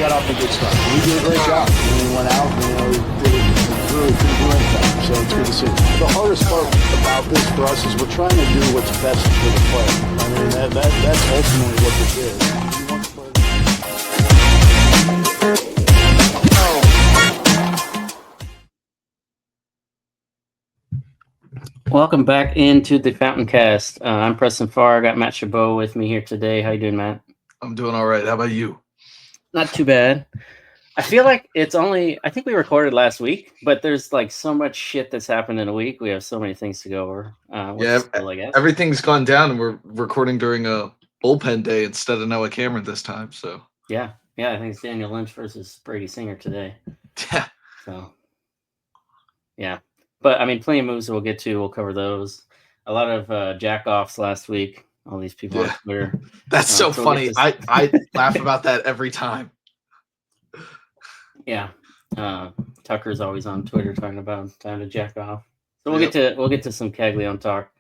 got off a good start. We did a great job. We went out, really couldn't do anything. So it's good to see. The hardest part about this for us is we're trying to do what's best for the player. I mean, that's ultimately what this is. Welcome back into the Fountain Cast. I'm Preston Farr. I got Matt Chabot with me here today. How you doing, Matt? I'm doing all right. How about you? Not too bad. I feel like I think we recorded last week, but there's like so much shit that's happened in a week. We have so many things to go over. Cool, I guess. Everything's gone down, and we're recording during a bullpen day instead of Noah Cameron this time. So yeah, I think it's Daniel Lynch versus Brady Singer today. Yeah. So yeah, but I mean, plenty of moves we'll get to. We'll cover those. A lot of jack-offs last week. All these people on Twitter. That's so funny. I laugh about that every time. Yeah. Tucker's always on Twitter talking about time to jack off. So we'll get to some Caglianone talk.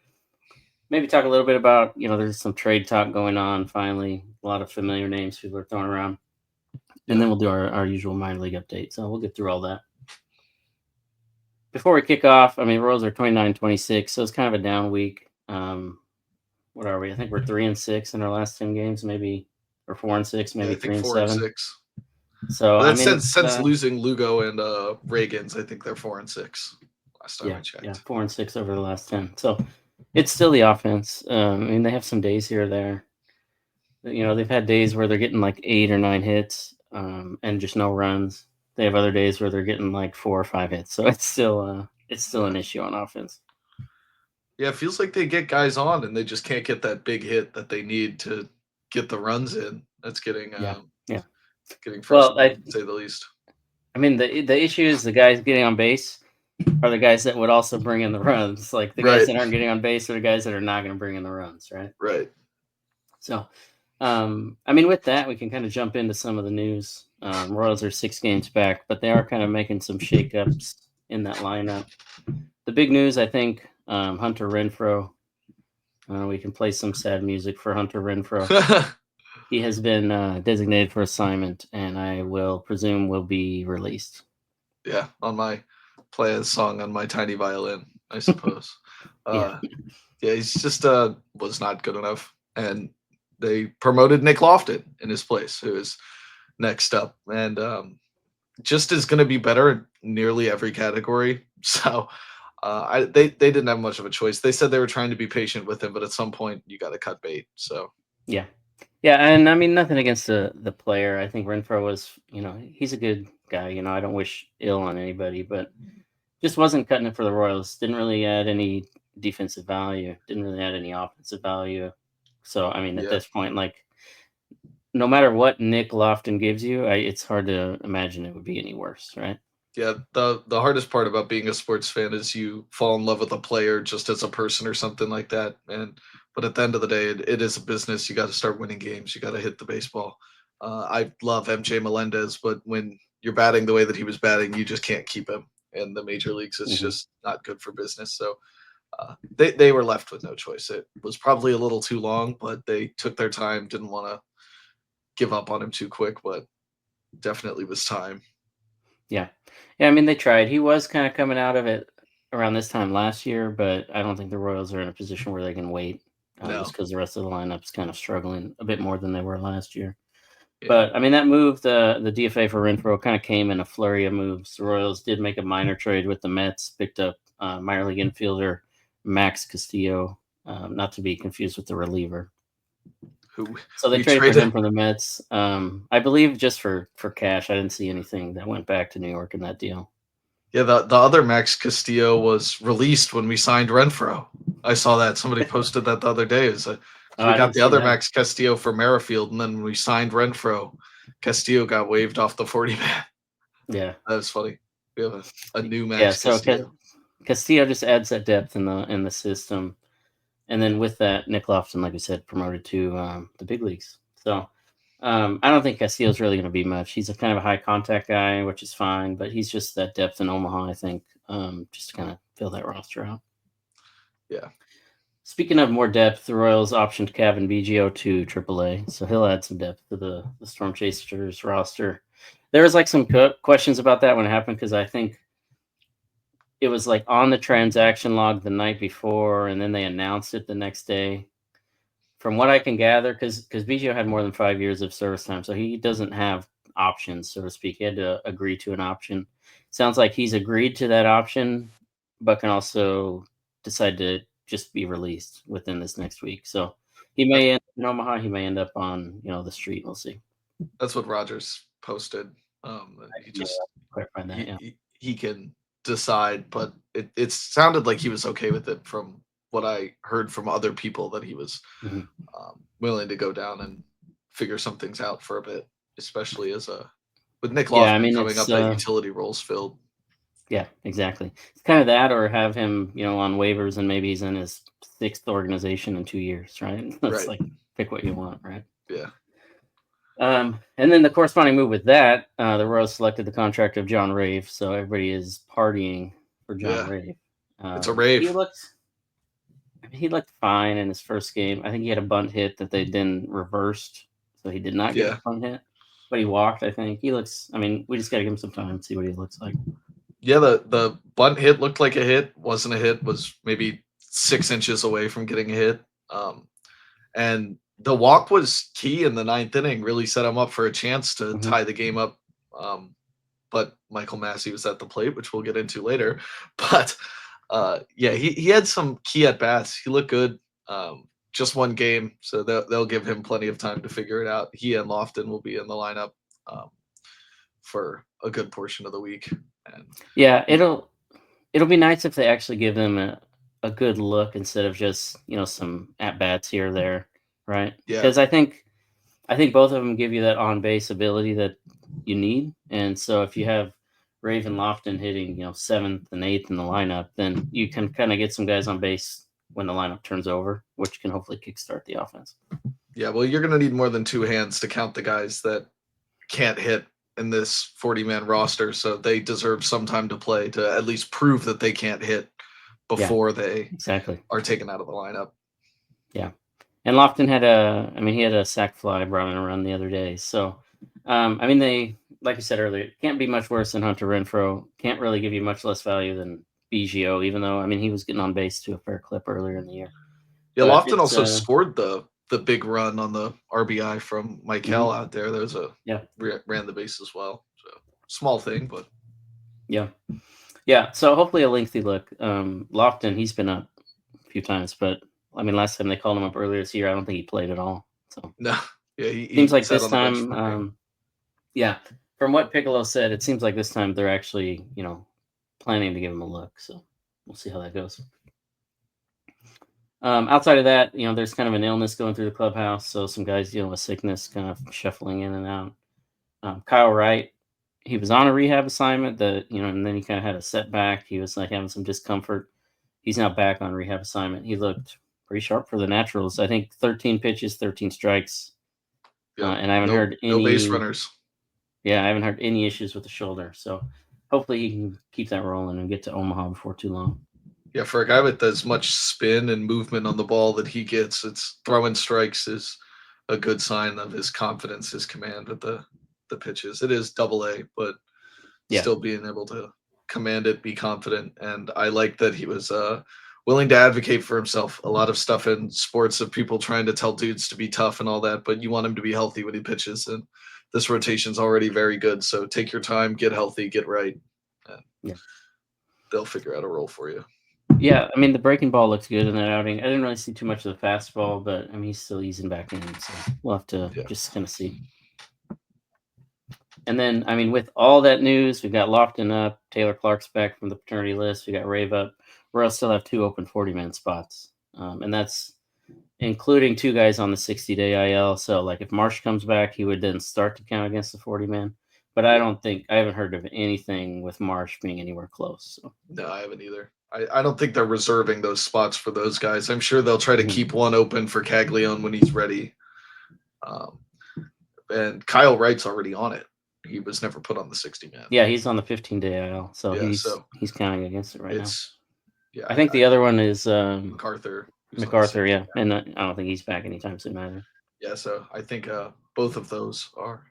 Maybe talk a little bit about, there's some trade talk going on finally. A lot of familiar names people are throwing around. And then we'll do our usual minor league update. So we'll get through all that. Before we kick off, I mean, Royals are 29-26, so it's kind of a down week. What are we? I think we're 3-6 in our last 10 games, maybe, or 4-6, maybe 3-7. So since losing Lugo and Reagans, I think they're 4-6 last time I checked. Yeah, 4-6 over the last 10. So it's still the offense. I mean, they have some days here or there. They've had days where they're getting like 8 or 9 hits and just no runs. They have other days where they're getting like 4 or 5 hits. So it's still an issue on offense. Yeah, it feels like they get guys on and they just can't get that big hit that they need to get the runs in. That's getting getting frustrating, to say the least. I mean, the issue is the guys getting on base are the guys that would also bring in the runs. Like the guys that aren't getting on base are the guys that are not going to bring in the runs, right? Right. So, I mean, with that, we can kind of jump into some of the news. Royals are 6 games back, but they are kind of making some shakeups in that lineup. The big news, I think, Hunter Renfroe. We can play some sad music for Hunter Renfroe. He has been designated for assignment, and I will presume will be released. Yeah, on my play a song on my tiny violin, I suppose. He's just was not good enough, and they promoted Nick Lofton in his place, who is next up, and just is going to be better in nearly every category. So they didn't have much of a choice. They said they were trying to be patient with him, but at some point you got to cut bait. So yeah, and I mean nothing against the player. I think Renfroe was, he's a good guy. I don't wish ill on anybody, but just wasn't cutting it for the Royals. Didn't really add any defensive value. Didn't really add any offensive value. So I mean, at this point, like, no matter what Nick Lofton gives you, it's hard to imagine it would be any worse, right? Yeah, the hardest part about being a sports fan is you fall in love with a player just as a person or something like that. But at the end of the day, it is a business. You got to start winning games. You got to hit the baseball. I love MJ Melendez, but when you're batting the way that he was batting, you just can't keep him in the major leagues. It's just not good for business. So they were left with no choice. It was probably a little too long, but they took their time. Didn't want to give up on him too quick, but definitely was time. Yeah. I mean, they tried. He was kind of coming out of it around this time last year, but I don't think the Royals are in a position where they can wait just because the rest of the lineup's kind of struggling a bit more than they were last year. Yeah. But, I mean, that move, the DFA for Renfroe kind of came in a flurry of moves. The Royals did make a minor trade with the Mets, picked up minor league infielder Max Castillo, not to be confused with the reliever. So they traded for him from the Mets. I believe just for cash. I didn't see anything that went back to New York in that deal. Yeah, the other Max Castillo was released when we signed Renfroe. I saw that. Somebody posted that the other day. We got the other Max Castillo for Merrifield, and then when we signed Renfroe, Castillo got waived off the 40-man. Yeah. That was funny. We have a new Max Castillo. Castillo just adds that depth in the system. And then with that, Nick Lofton, like we said, promoted to the big leagues. So I don't think Castillo's really going to be much. He's a kind of a high contact guy, which is fine, but he's just that depth in Omaha, I think, just to kind of fill that roster out. Yeah. Speaking of more depth, the Royals optioned Kevin BGO to AAA, so he'll add some depth to the Storm Chasers roster. There was like some questions about that when it happened because I think it was like on the transaction log the night before, and then they announced it the next day. From what I can gather, because Biggio had more than 5 years of service time, so he doesn't have options, so to speak. He had to agree to an option. Sounds like he's agreed to that option, but can also decide to just be released within this next week. So he may end up in Omaha. He may end up on the street. We'll see. That's what Rogers posted. He just Clarify that. Yeah. he can decide, but it sounded like he was okay with it from what I heard from other people, that he was willing to go down and figure some things out for a bit, especially with Nick Lofton coming up, that utility role's filled. Yeah, exactly. It's kind of that, or have him, on waivers, and maybe he's in his 6th organization in 2 years, right? It's Right. like pick what you want, right? Yeah. And then the corresponding move with that, the Royals selected the contract of John Rave, so everybody is partying for John Rave. It's a rave. He looked fine in his first game. I think he had a bunt hit that they then reversed, so he did not get a bunt hit, but he walked. I think he looks. We just got to give him some time and see what he looks like. Yeah, the bunt hit looked like a hit. Wasn't a hit. Was maybe 6 inches away from getting a hit. And the walk was key in the 9th inning. Really set him up for a chance to tie the game up. But Michael Massey was at the plate, which we'll get into later. But he had some key at bats. He looked good. Just one game, so they'll give him plenty of time to figure it out. He and Lofton will be in the lineup for a good portion of the week. And it'll be nice if they actually give them a good look instead of just some at bats here or there, right? Yeah, because I think both of them give you that on base ability that you need, and so if you have Raven Lofton hitting 7th and 8th in the lineup, then you can kind of get some guys on base when the lineup turns over, which can hopefully kickstart the offense. Yeah, well, you're going to need more than 2 hands to count the guys that can't hit in this 40-man roster, so they deserve some time to play to at least prove that they can't hit before they are taken out of the lineup. Yeah, and Lofton had a sac fly running around the other day, so they, like I said earlier, can't be much worse than Hunter Renfroe. Can't really give you much less value than Biggio, even though he was getting on base to a fair clip earlier in the year. Yeah, but Lofton also scored the big run on the RBI from Michael out there. There's ran the base as well. So small thing, but yeah. So hopefully a lengthy look. Lofton, he's been up a few times, but last time they called him up earlier this year, I don't think he played at all. So no, yeah, he seems like this time. From what Picollo said, it seems like this time they're actually planning to give him a look. So we'll see how that goes. Outside of that, there's kind of an illness going through the clubhouse. So some guys dealing with sickness, kind of shuffling in and out. Kyle Wright, he was on a rehab assignment and then he kind of had a setback. He was like having some discomfort. He's now back on rehab assignment. He looked pretty sharp for the Naturals. I think 13 pitches, 13 strikes. And I haven't heard any base runners. Yeah, I haven't heard any issues with the shoulder. So hopefully he can keep that rolling and get to Omaha before too long. Yeah, for a guy with as much spin and movement on the ball that he gets, it's throwing strikes is a good sign of his confidence, his command with the pitches. It is AA, but still being able to command it, be confident. And I like that he was willing to advocate for himself. A lot of stuff in sports of people trying to tell dudes to be tough and all that, but you want him to be healthy when he pitches. And this rotation's already very good. So take your time, get healthy, get right. And they'll figure out a role for you. Yeah, the breaking ball looks good in that outing. I didn't really see too much of the fastball, but he's still easing back in, so we'll have to just kind of see. And then, with all that news, we've got Lofton up, Taylor Clark's back from the paternity list, we got Rave up. We'll still have 2 open 40-man spots, and that's including 2 guys on the 60-day IL. So, if Marsh comes back, he would then start to count against the 40-man. But I haven't heard of anything with Marsh being anywhere close. So. No, I haven't either. I don't think they're reserving those spots for those guys. I'm sure they'll try to keep one open for Caglianone when he's ready. And Kyle Wright's already on it. He was never put on the 60-man. Yeah, he's on the 15-day IL, so he's counting against it now. Yeah, I think the other one is MacArthur. Yeah, and I don't think he's back anytime soon either. Yeah, so I think both of those are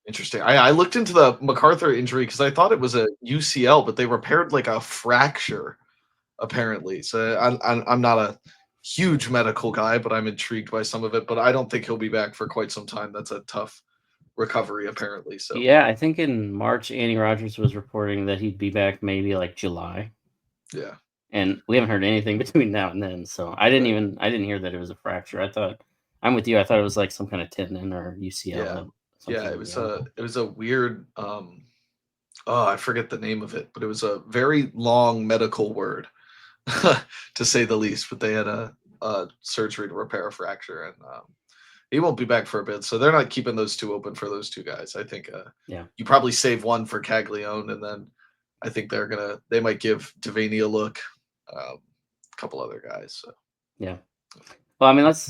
Interesting. I looked into the MacArthur injury because I thought it was a UCL, but they repaired like a fracture apparently. So I'm not a huge medical guy, but I'm intrigued by some of it. But I don't think he'll be back for quite some time. That's a tough recovery apparently. So Yeah, I think in March, Andy Rogers was reporting that he'd be back maybe like July, yeah, and we haven't heard anything between now and then. So I didn't hear that it was a fracture. I thought I'm with you. I thought it was like some kind of tendon or UCL, yeah, something yeah. It with was the ankle. a weird. Oh, I forget the name of it, but it was a very long medical word, to say the least. But they had a surgery to repair a fracture, and he won't be back for a bit. So they're not keeping those two open for those two guys. I think Yeah. you probably save one for Caglione, and then I think they might give Devaney a look, a couple other guys. So Yeah. Well, I mean, let's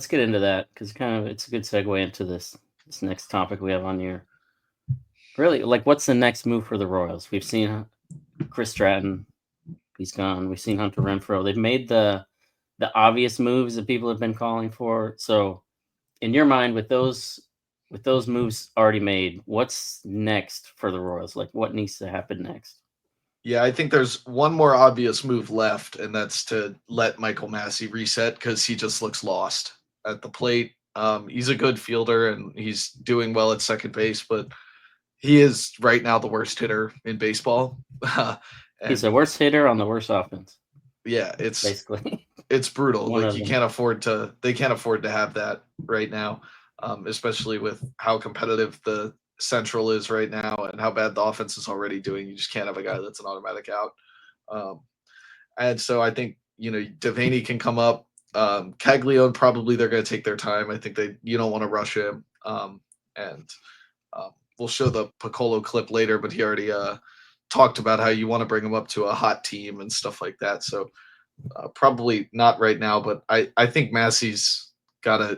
get into that because it's a good segue into this next topic we have on here. Really, like, what's the next move for the Royals? We've seen Chris Stratton, he's gone. We've seen Hunter Renfroe. They've made the obvious moves that people have been calling for. So, in your mind, with those moves already made, what's next for the Royals? Like, what needs to happen next? yeah, I think there's one more obvious move left, and that's to let Michael Massey reset because he just looks lost at the plate. He's a good fielder and he's doing well at second base, but he is right now the worst hitter in baseball. He's the and worst hitter on the worst offense, yeah, it's basically. it's brutal. One Like of you them. can't afford to. They can't afford to have that right now, especially with how competitive the Central is right now and how bad the offense is already doing. You just can't have a guy that's an automatic out. Um, and so I think Devaney can come up. Caglione probably they're going to take their time. I think you don't want to rush him. And we'll show the Picollo clip later, but he already talked about how you want to bring him up to a hot team and stuff like that. So probably not right now, but I think Massey's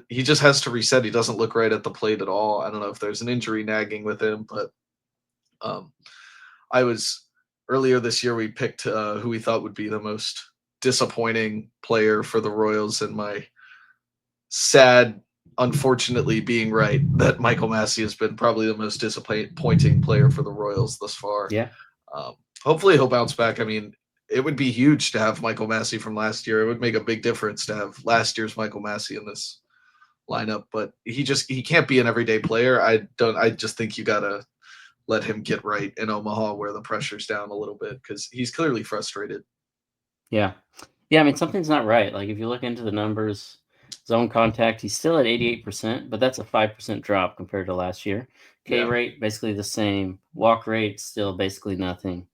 he just has to reset. He doesn't look right at the plate at all. I don't know if there's an injury nagging with him, but um, I was earlier this year, we picked who we thought would be the most disappointing player for the Royals, and my sad, unfortunately, being right that Michael Massey has been probably the most disappointing player for the Royals thus far. Yeah. Um, hopefully he'll bounce back. I mean, it would be huge to have Michael Massey from last year. It would make a big difference to have last year's Michael Massey in this lineup, but he can't be an everyday player. I just think you gotta let him get right in Omaha where the pressure's down a little bit because he's clearly frustrated. Yeah. Yeah, I mean, something's not right. Like, if you look into the numbers, zone contact, he's still at 88%, but that's a 5% drop compared to last year. K Yeah. rate, basically the same. Walk rate, still basically nothing.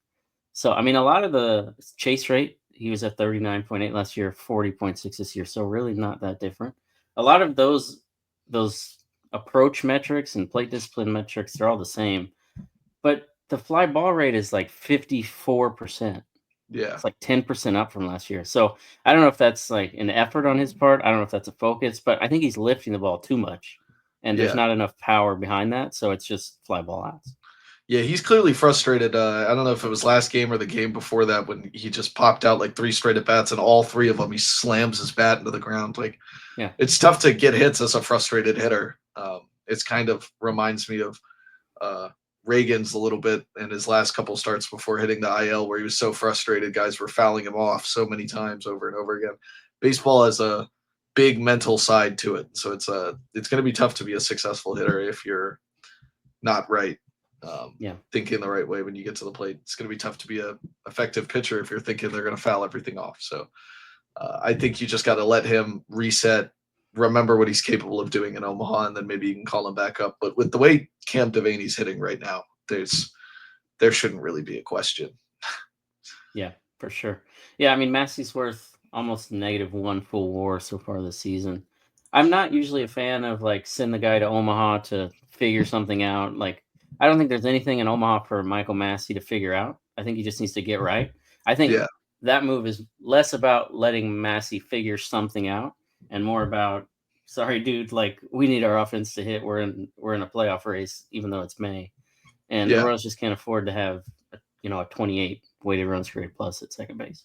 So, I mean, a lot of the chase rate, he was at 39.8 last year, 40.6 this year. So, really not that different. A lot of those approach metrics and plate discipline metrics, they're all the same. But the fly ball rate is like 54%. Yeah. It's like 10% up from last year. So I don't know if that's like an effort on his part. I don't know if that's a focus, but I think he's lifting the ball too much. And there's Yeah. not enough power behind that. So it's just fly ball outs. Yeah, he's clearly frustrated. I don't know if it was last game or the game before that when he just popped out like 3 straight at bats, and all 3 of them he slams his bat into the ground. Like, Yeah. it's tough to get hits as a frustrated hitter. It's kind of reminds me of Reagan's a little bit in his last couple starts before hitting the IL, where he was so frustrated, guys were fouling him off so many times over and over again. Baseball has a big mental side to it, so it's going to be tough to be a successful hitter if you're not right. Thinking the right way when you get to the plate. It's going to be tough to be a effective pitcher if you're thinking they're going to foul everything off. So I think you just got to let him reset, remember what he's capable of doing in Omaha, and then maybe you can call him back up. But with the way Cam Devaney's hitting right now, there shouldn't really be a question. Yeah, for sure. Yeah, I mean, Massey's worth almost -1 full WAR so far this season. I'm not usually a fan of like send the guy to Omaha to figure something out. Like, I don't think there's anything in Omaha for Michael Massey to figure out. I think he just needs to get right. I think Yeah. that move is less about letting Massey figure something out and more about, sorry, dude, like we need our offense to hit. We're in a playoff race, even though it's May, and the Yeah. Royals just can't afford to have a 28 weighted runs created plus at second base.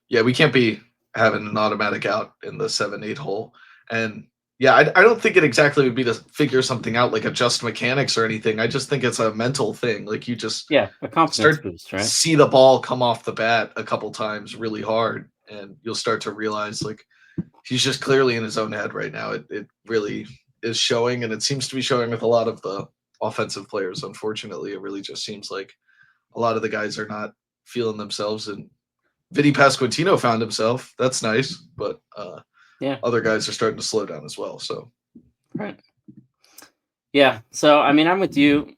Yeah, we can't be having an automatic out in the 7-8 hole. And Yeah, I don't think it exactly would be to figure something out, like adjust mechanics or anything. I just think it's a mental thing. Like you just Yeah, a confidence start boost, right? see the ball come off the bat a couple times really hard, and you'll start to realize like he's just clearly in his own head right now. It really is showing, and it seems to be showing with a lot of the offensive players. Unfortunately, it really just seems like a lot of the guys are not feeling themselves, and Vinny Pasquantino found himself. That's nice, but Yeah, other guys are starting to slow down as well. So right. Yeah, so I mean, I'm with you.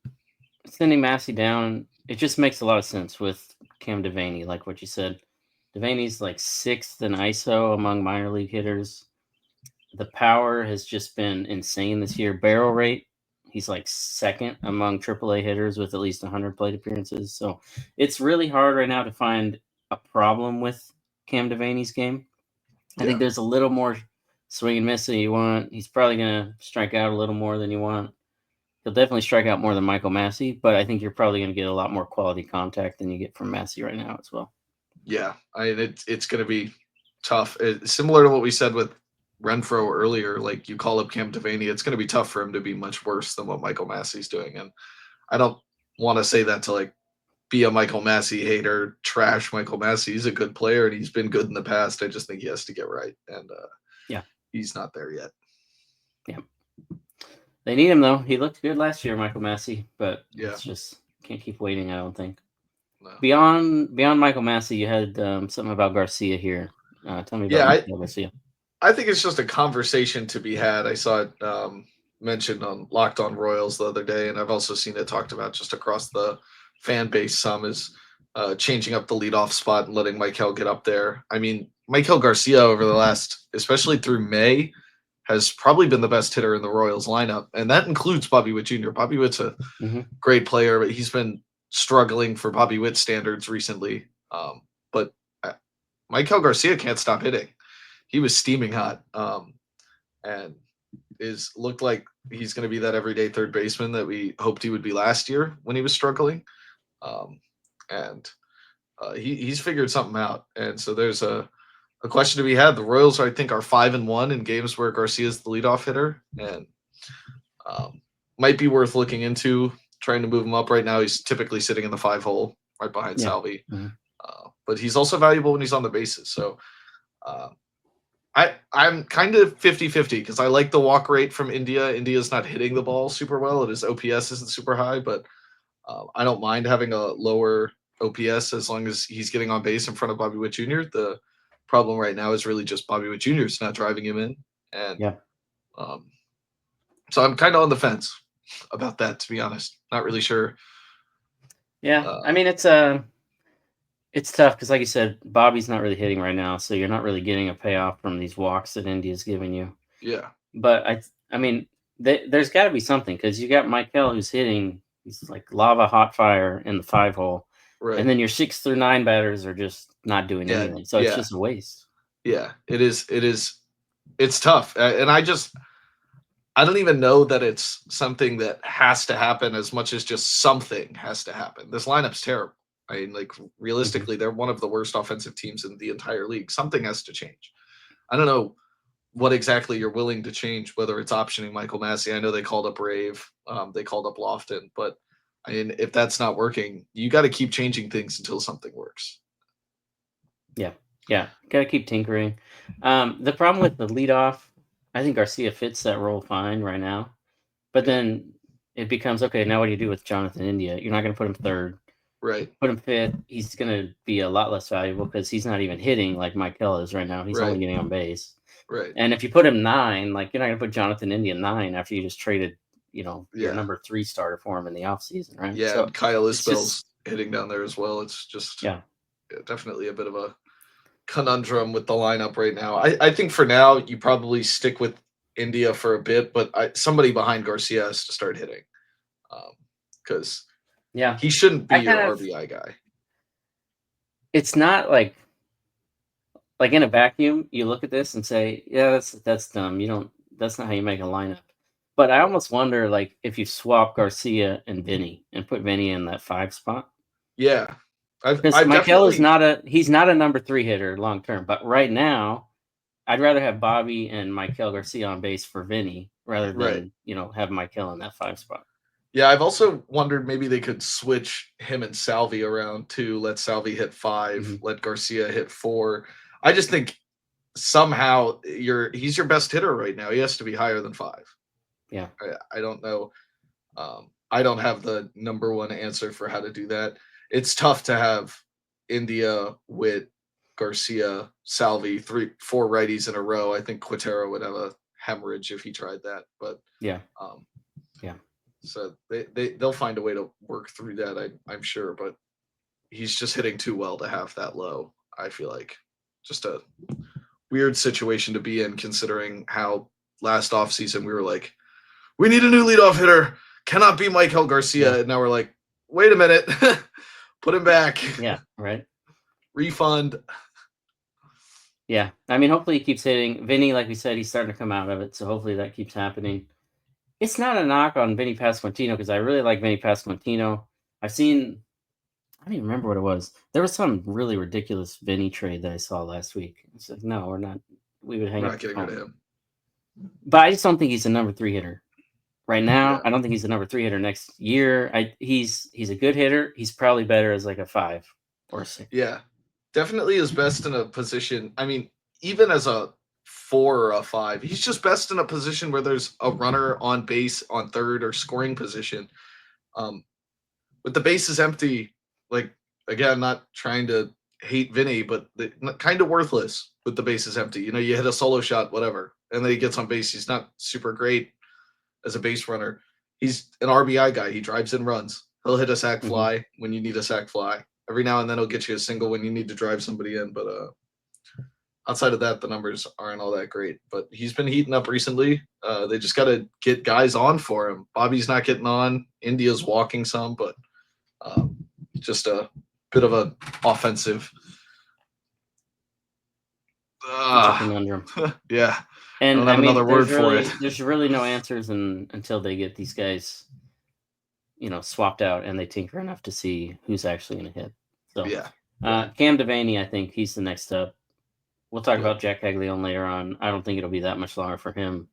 Sending Massey down, it just makes a lot of sense with Cam Devaney, like what you said. Devaney's like 6th in ISO among minor league hitters. The power has just been insane this year. Barrel rate, he's like 2nd among AAA hitters with at least 100 plate appearances. So it's really hard right now to find a problem with Cam Devaney's game. I think there's a little more swing and miss than you want. He's probably going to strike out a little more than you want. He'll definitely strike out more than Michael Massey, but I think you're probably going to get a lot more quality contact than you get from Massey right now as well. yeah, I mean, it's going to be tough. Similar to what we said with Renfroe earlier, like you call up Cam Devaney, it's going to be tough for him to be much worse than what Michael Massey's doing. And I don't want to say that to like be a Michael Massey hater, trash Michael Massey. He's a good player and he's been good in the past. I just think he has to get right. And he's not there yet. Yeah. They need him though. He looked good last year, Michael Massey, but it's just can't keep waiting. I don't think. No. Beyond Michael Massey, you had something about Garcia here. Tell me about Garcia. I think it's just a conversation to be had. I saw it mentioned on Locked On Royals the other day, and I've also seen it talked about just across the fan base. Some is changing up the leadoff spot and letting Michael get up there. I mean, Michael Garcia over the last, especially through May, has probably been the best hitter in the Royals lineup, and that includes Bobby Witt Jr. Bobby Witt's a great player, but he's been struggling for Bobby Witt standards recently. But Michael Garcia can't stop hitting. He was steaming hot, and looked like he's going to be that everyday third baseman that we hoped he would be last year when he was struggling. He's figured something out, and so there's a question to be had. The Royals, I think, are 5-1 in games where Garcia is the leadoff hitter, and might be worth looking into trying to move him up. Right now, he's typically sitting in the 5 hole right behind Salvi, but he's also valuable when he's on the bases. So I'm kind of 50-50 because I like the walk rate from India. India's not hitting the ball super well. His OPS isn't super high, but I don't mind having a lower OPS as long as he's getting on base in front of Bobby Witt Jr. The problem right now is really just Bobby Witt Jr. is not driving him in. And so I'm kind of on the fence about that, to be honest. Not really sure. Yeah, I mean, it's tough because, like you said, Bobby's not really hitting right now, so you're not really getting a payoff from these walks that India's giving you. Yeah. But, I mean, there's got to be something because you got Michael who's hitting. He's like lava hot fire in the 5 hole. Right. And then your 6 through 9 batters are just not doing anything. So it's just a waste. Yeah, it is. It's tough. And I don't even know that it's something that has to happen as much as just something has to happen. This lineup's terrible. I mean, like, realistically, they're one of the worst offensive teams in the entire league. Something has to change. I don't know what exactly you're willing to change, whether it's optioning Michael Massey. I know they called up Rave. They called up Lofton. But, I mean, if that's not working, you got to keep changing things until something works. Yeah. Got to keep tinkering. The problem with the leadoff, I think Garcia fits that role fine right now. But then it becomes, okay, now what do you do with Jonathan India? You're not going to put him 3rd. Right. Put him 5th. He's going to be a lot less valuable because he's not even hitting like Michael is right now. He's only getting on base. Right. And if you put him 9, like, you're not going to put Jonathan India 9 after you just traded, your number 3 starter for him in the offseason, right? Yeah, so Kyle Isbell's hitting down there as well. It's just definitely a bit of a conundrum with the lineup right now. I think for now you probably stick with India for a bit, but somebody behind Garcia has to start hitting because he shouldn't be your RBI guy. It's not like in a vacuum you look at this and say, yeah, that's dumb. That's not how you make a lineup. But I almost wonder, like, if you swap Garcia and Vinny and put Vinny in that 5 spot. Yeah. Because Michael is he's not a number 3 hitter long term, but right now, I'd rather have Bobby and Michael Garcia on base for Vinny rather Right. than, have Michael in that 5 spot. Yeah, I've also wondered maybe they could switch him and Salvi around too. Let Salvi hit 5, let Garcia hit 4. I just think somehow he's your best hitter right now. He has to be higher than 5. Yeah. I don't know. I don't have the number one answer for how to do that. It's tough to have India, Witt, Garcia, Salvi, 4 righties in a row. I think Quintero would have a hemorrhage if he tried that. But Yeah. yeah. So they'll find a way to work through that, I'm sure. But he's just hitting too well to have that low. I feel like just a weird situation to be in, considering how last offseason we were like, we need a new leadoff hitter. Cannot be Michael Garcia. Yeah. And now we're like, wait a minute. Put him back. Yeah, right. Refund. Yeah. I mean, hopefully he keeps hitting. Vinny, like we said, he's starting to come out of it. So hopefully that keeps happening. It's not a knock on Vinny Pasquantino because I really like Vinny Pasquantino. I don't even remember what it was. There was some really ridiculous Vinny trade that I saw last week. It's like, no, we're not. We would hang We're up not the getting rid of phone. him. But I just don't think he's a number 3 hitter. Right now, Yeah. I don't think he's a number 3 hitter next year. He's a good hitter. He's probably better as like a 5 or a 6. Yeah. Definitely is best in a position. I mean, even as a 4 or a 5, he's just best in a position where there's a runner on base on third or scoring position. With the bases empty, like, again, not trying to hate Vinny, but kind of worthless with the bases empty. You hit a solo shot, whatever, and then he gets on base. He's not super great as a base runner. He's an RBI guy. He drives in runs. He'll hit a sac fly when you need a sac fly. Every now and then he'll get you a single when you need to drive somebody in. But outside of that, the numbers aren't all that great. But he's been heating up recently. They just got to get guys on for him. Bobby's not getting on. India's walking some, but just a bit of an offensive. It's a conundrum. Yeah. And I don't have another word for it. There's really no answers until they get these guys, swapped out and they tinker enough to see who's actually going to hit. So Yeah. Cam Devaney, I think he's the next up. We'll talk about Jac Caglianone later on. I don't think it'll be that much longer for him.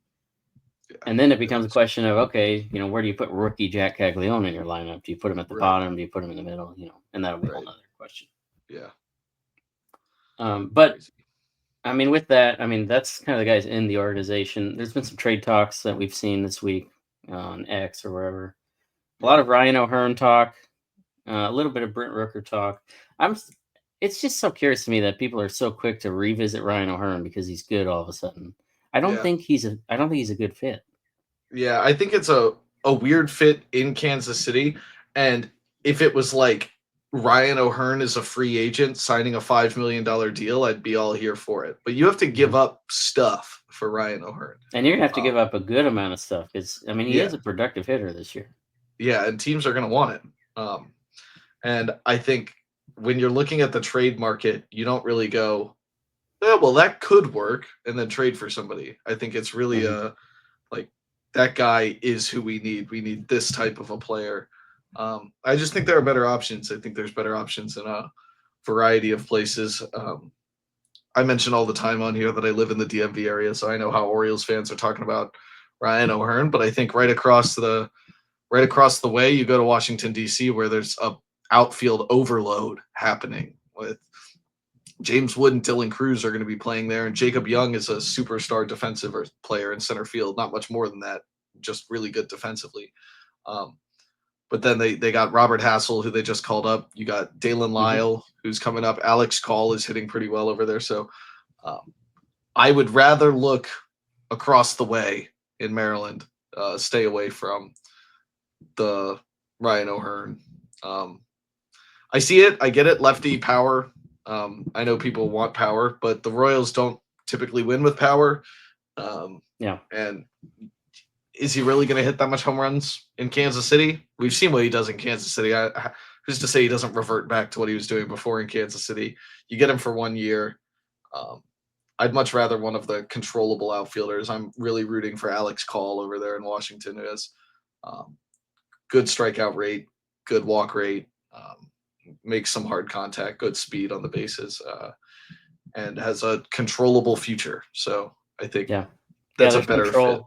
Yeah, and then it becomes a question of, okay, where do you put rookie Jac Caglianone in your lineup? Do you put him at the bottom? Do you put him in the middle? And that'll be a whole nother question. Yeah. But I mean, with that, that's kind of the guys in the organization. There's been some trade talks that we've seen this week on X or wherever. A lot of Ryan O'Hearn talk, a little bit of Brent Rooker talk. It's just so curious to me that people are so quick to revisit Ryan O'Hearn because he's good all of a sudden. I don't think he's a good fit. Yeah, I think it's a weird fit in Kansas City. And if it was like Ryan O'Hearn is a free agent signing a $5 million deal, I'd be all here for it. But you have to give up stuff for Ryan O'Hearn. And you're going to have to give up a good amount of stuff. He is a productive hitter this year. Yeah, and teams are going to want it. And I think when you're looking at the trade market, you don't really go, well, that could work, and then trade for somebody. I think it's really like that guy is who we need. We need this type of a player. I just think there are better options. I think there's better options in a variety of places. I mention all the time on here that I live in the DMV area, so I know how Orioles fans are talking about Ryan O'Hearn. But I think right across the way, you go to Washington, D.C., where there's a outfield overload happening with James Wood and Dylan Cruz are going to be playing there. And Jacob Young is a superstar defensive player in center field. Not much more than that, just really good defensively. But then they got Robert Hassel, who they just called up. You got Dalen Lyle, who's coming up. Alex Call is hitting pretty well over there. So I would rather look across the way in Maryland, stay away from the Ryan O'Hearn. I see it. I get it. Lefty power. I know people want power, but the Royals don't typically win with power. And is he really going to hit that much home runs in Kansas City? We've seen what he does in Kansas City. Who's to say he doesn't revert back to what he was doing before in Kansas City? You get him for 1 year. I'd much rather one of the controllable outfielders. I'm really rooting for Alex Call over there in Washington, who has good strikeout rate, good walk rate, makes some hard contact, good speed on the bases. and has a controllable future. So I think Yeah. that's a there's better control. fit.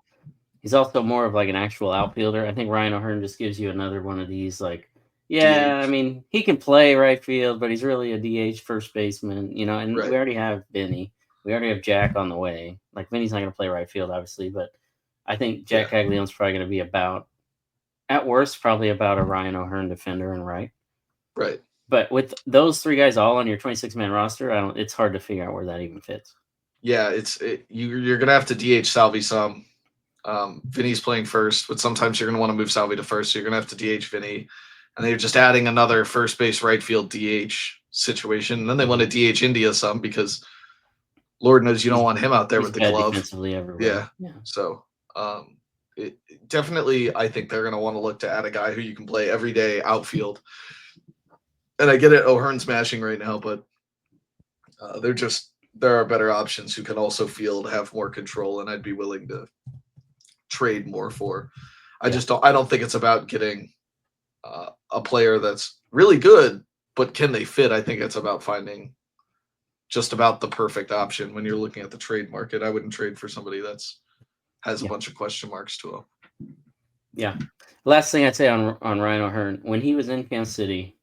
He's also more of like an actual outfielder. I think Ryan O'Hearn just gives you another one of these, like, DH. I mean, he can play right field, but he's really a DH first baseman, and Right. we already have Vinny. We already have Jack on the way. Like, Vinny's not going to play right field, obviously, but I think Jac Caglianone's probably going to be at worst, probably about a Ryan O'Hearn defender and right. Right. But with those three guys all on your 26-man roster, it's hard to figure out where that even fits. Yeah, you're gonna have to DH Salvi some. Vinny's playing first, but sometimes you're gonna want to move Salvi to first, so you're gonna have to DH Vinny, and they're just adding another first base, right field DH situation. And then they want to DH India some because Lord knows you don't want him out there with the glove. Defensively everywhere. Yeah. So definitely, I think they're gonna want to look to add a guy who you can play every day outfield. And I get it, O'Hearn's smashing right now, but there are better options who can also field, have more control, and I'd be willing to trade more for. I don't think it's about getting a player that's really good, but can they fit? I think it's about finding just about the perfect option when you're looking at the trade market. I wouldn't trade for somebody has a bunch of question marks to him. Yeah. Last thing I'd say on Ryan O'Hearn, when he was in Kansas City,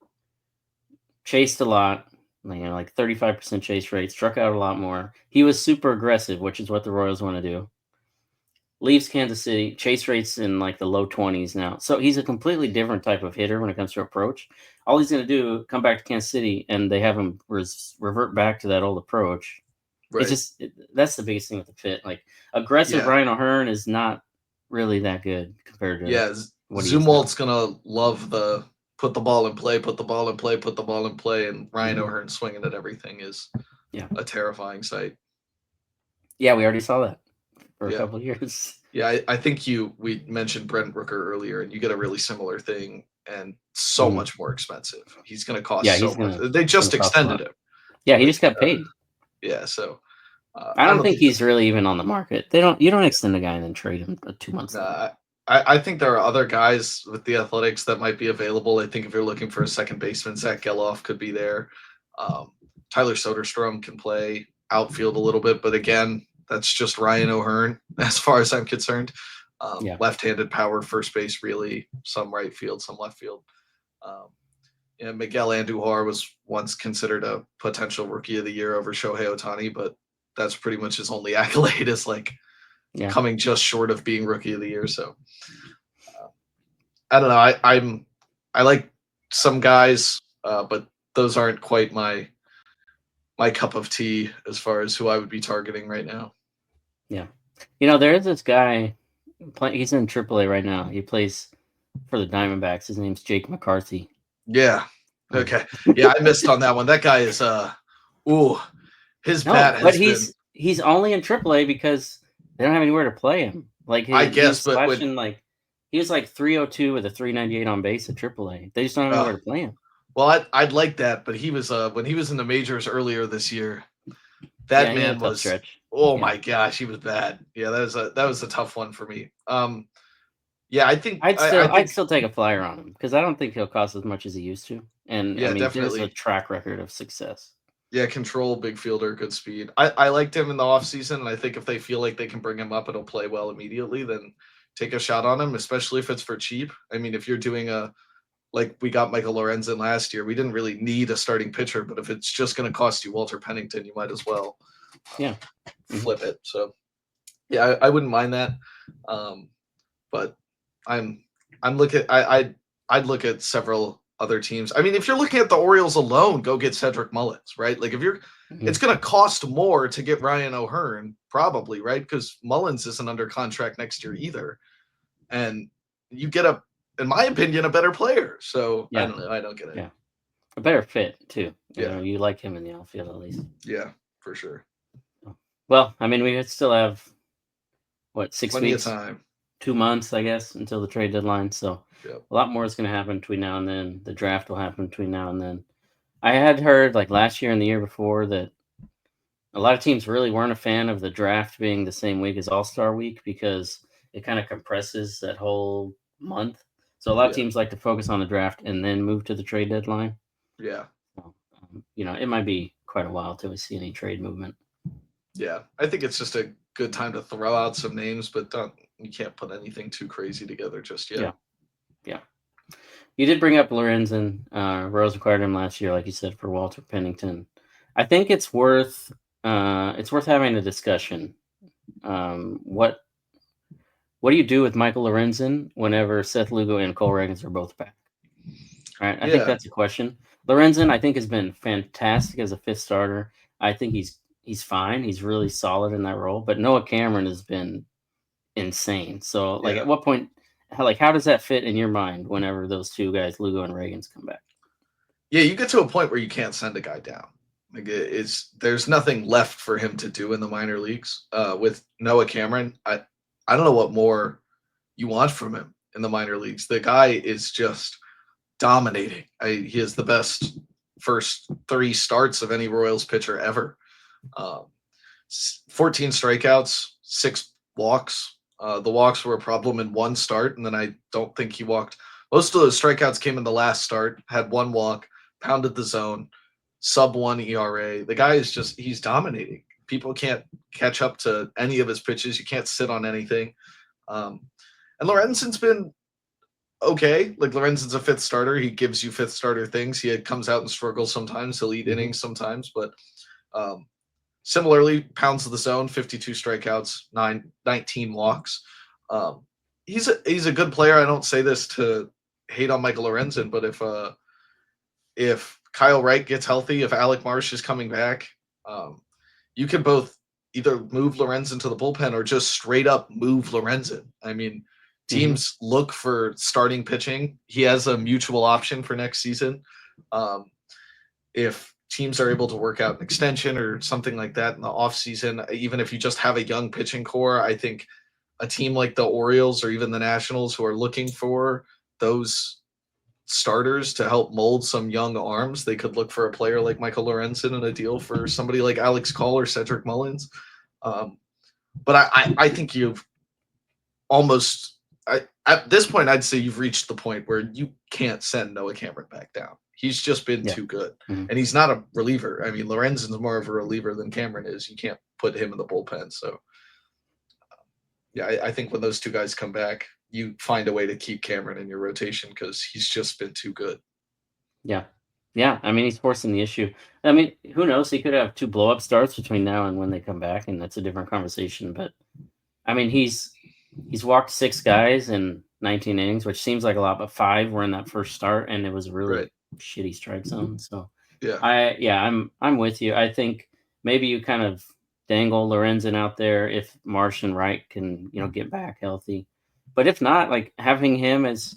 chased a lot, like 35% chase rate, struck out a lot more. He was super aggressive, which is what the Royals want to do. Leaves Kansas City, chase rates in like the low 20s now. So he's a completely different type of hitter when it comes to approach. All he's going to do, come back to Kansas City, and they have him revert back to that old approach. Right. It's just that's the biggest thing with the fit. Like aggressive Ryan O'Hearn is not really that good compared to Zumwalt's gonna love the put the ball in play, put the ball in play, put the ball in play, and Ryan O'Hearn swinging at everything is a terrifying sight. Yeah, we already saw that for a couple of years. Yeah, I think we mentioned Brent Rooker earlier, and you get a really similar thing and so much more expensive. He's going to cost so much. They just extended him. Yeah, he just got paid. Yeah, so I don't think he's really even on the market. You don't extend a guy and then trade him 2 months later. I think there are other guys with the Athletics that might be available. I think if you're looking for a second baseman, Zach Geloff could be there. Tyler Soderstrom can play outfield a little bit, but again, that's just Ryan O'Hearn as far as I'm concerned. Left-handed power, first base, really, some right field, some left field. Miguel Andujar was once considered a potential rookie of the year over Shohei Ohtani, but that's pretty much his only accolade is coming just short of being rookie of the year. So I don't know. I like some guys, but those aren't quite my cup of tea as far as who I would be targeting right now. Yeah. There is this guy, he's in AAA right now. He plays for the Diamondbacks. His name's Jake McCarthy. Yeah. Okay. Yeah, I missed on that one. That guy is his bat has but he's only in AAA because they don't have anywhere to play him. I guess, he was like 302 with a 398 on base at AAA. They just don't have anywhere to play him. Well, I'd like that, but he was when he was in the majors earlier this year. That man was stretch. My gosh, he was bad. Yeah, that was a tough one for me. I think I'd still take a flyer on him because I don't think he'll cost as much as he used to. And definitely a track record of success. Yeah, control, big fielder, good speed. I liked him in the offseason, and I think if they feel like they can bring him up and he'll play well immediately, then take a shot on him, especially if it's for cheap. I mean, if you're doing like we got Michael Lorenzen last year, we didn't really need a starting pitcher, but if it's just going to cost you Walter Pennington, you might as well flip it. So, yeah, I wouldn't mind that. But I'm looking. I'd look at several other teams. I mean, if you're looking at the Orioles alone, go get Cedric Mullins, right? Like if you're, it's going to cost more to get Ryan O'Hearn, probably, right? Because Mullins isn't under contract next year either, and you get in my opinion, a better player. So I don't know. I don't get it. Yeah, a better fit too. You like him in the outfield at least. Yeah, for sure. Well, I mean, we still have 6 Plenty weeks, of time. 2 months, I guess, until the trade deadline. So a lot more is going to happen between now and then. The draft will happen between now and then. I had heard last year and the year before that a lot of teams really weren't a fan of the draft being the same week as All-Star Week because it kind of compresses that whole month. So a lot of teams like to focus on the draft and then move to the trade deadline. Yeah. So, it might be quite a while till we see any trade movement. Yeah, I think it's just a good time to throw out some names, but you can't put anything too crazy together just yet. Yeah. You did bring up Lorenzen. Royals acquired him last year, like you said, for Walter Pennington. I think it's worth having a discussion. What do you do with Michael Lorenzen whenever Seth Lugo and Cole Reagans are both back? Right, I think that's a question. Lorenzen, I think, has been fantastic as a fifth starter. I think he's fine. He's really solid in that role. But Noah Cameron has been insane. So, like, at what point, how does that fit in your mind whenever those two guys, Lugo and Reagans, come back? Yeah, you get to a point where you can't send a guy down. Like there's nothing left for him to do in the minor leagues. With Noah Cameron, I don't know what more you want from him in the minor leagues. The guy is just dominating. He has the best first 3 starts of any Royals pitcher ever. 14 strikeouts, 6 walks. The walks were a problem in 1 start, and then I don't think he walked. Most of those strikeouts came in the last start, had 1 walk, pounded the zone, sub 1 ERA. The guy is he's dominating. People can't catch up to any of his pitches. You can't sit on anything. And Lorenzen's been okay. Like, Lorenzen's a fifth starter. He gives you fifth starter things. He comes out and struggles sometimes. He'll eat innings sometimes, but similarly, pounds of the zone, 52 strikeouts, 19 walks. He's a good player. I don't say this to hate on Michael Lorenzen, but if Kyle Wright gets healthy, if Alec Marsh is coming back, you can both either move Lorenzen to the bullpen or just straight up move Lorenzen. I mean, teams look for starting pitching. He has a mutual option for next season. If teams are able to work out an extension or something like that in the offseason, even if you just have a young pitching core, I think a team like the Orioles or even the Nationals, who are looking for those starters to help mold some young arms, they could look for a player like Michael Lorenzen and a deal for somebody like Alex Call or Cedric Mullins. But I think you've almost at this point, I'd say you've reached the point where you can't send Noah Cameron back down. He's just been too good. And he's not a reliever. I mean, Lorenzen's more of a reliever than Cameron is. You can't put him in the bullpen. So, I think when those two guys come back, you find a way to keep Cameron in your rotation because he's just been too good. Yeah. I mean, he's forcing the issue. I mean, who knows? He could have 2 blow-up starts between now and when they come back, and that's a different conversation. But, I mean, he's walked 6 guys in 19 innings, which seems like a lot, but 5 were in that first start, and it was a really shitty strike zone. So, I'm with you. I think maybe you kind of dangle Lorenzen out there if Marsh and Wright can, get back healthy. But if not, like, having him as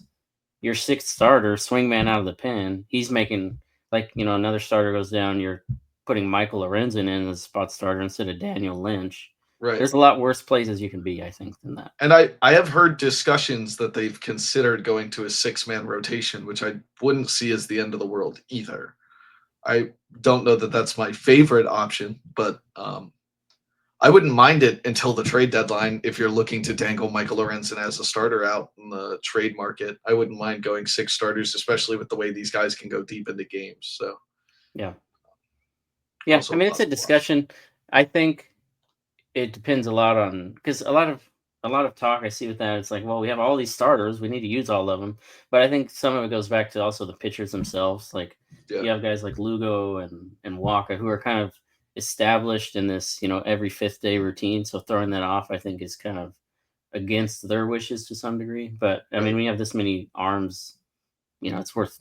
your 6th starter, swingman out of the pen, he's making, another starter goes down, you're putting Michael Lorenzen in as a spot starter instead of Daniel Lynch. Right. There's a lot worse places you can be, I think, than that. And I have heard discussions that they've considered going to a 6-man rotation, which I wouldn't see as the end of the world either. I don't know that that's my favorite option, but I wouldn't mind it until the trade deadline. If you're looking to dangle Michael Lorenzen as a starter out in the trade market, I wouldn't mind going 6 starters, especially with the way these guys can go deep into games. So, yeah. I mean, it's a discussion. I think it depends a lot on, because a lot of talk I see with that. It's like, well, we have all these starters, we need to use all of them. But I think some of it goes back to also the pitchers themselves. Like, you have guys like Lugo and Waka who are kind of established in this, every 5th day routine. So throwing that off, I think, is kind of against their wishes to some degree. But I mean, we have this many arms, it's worth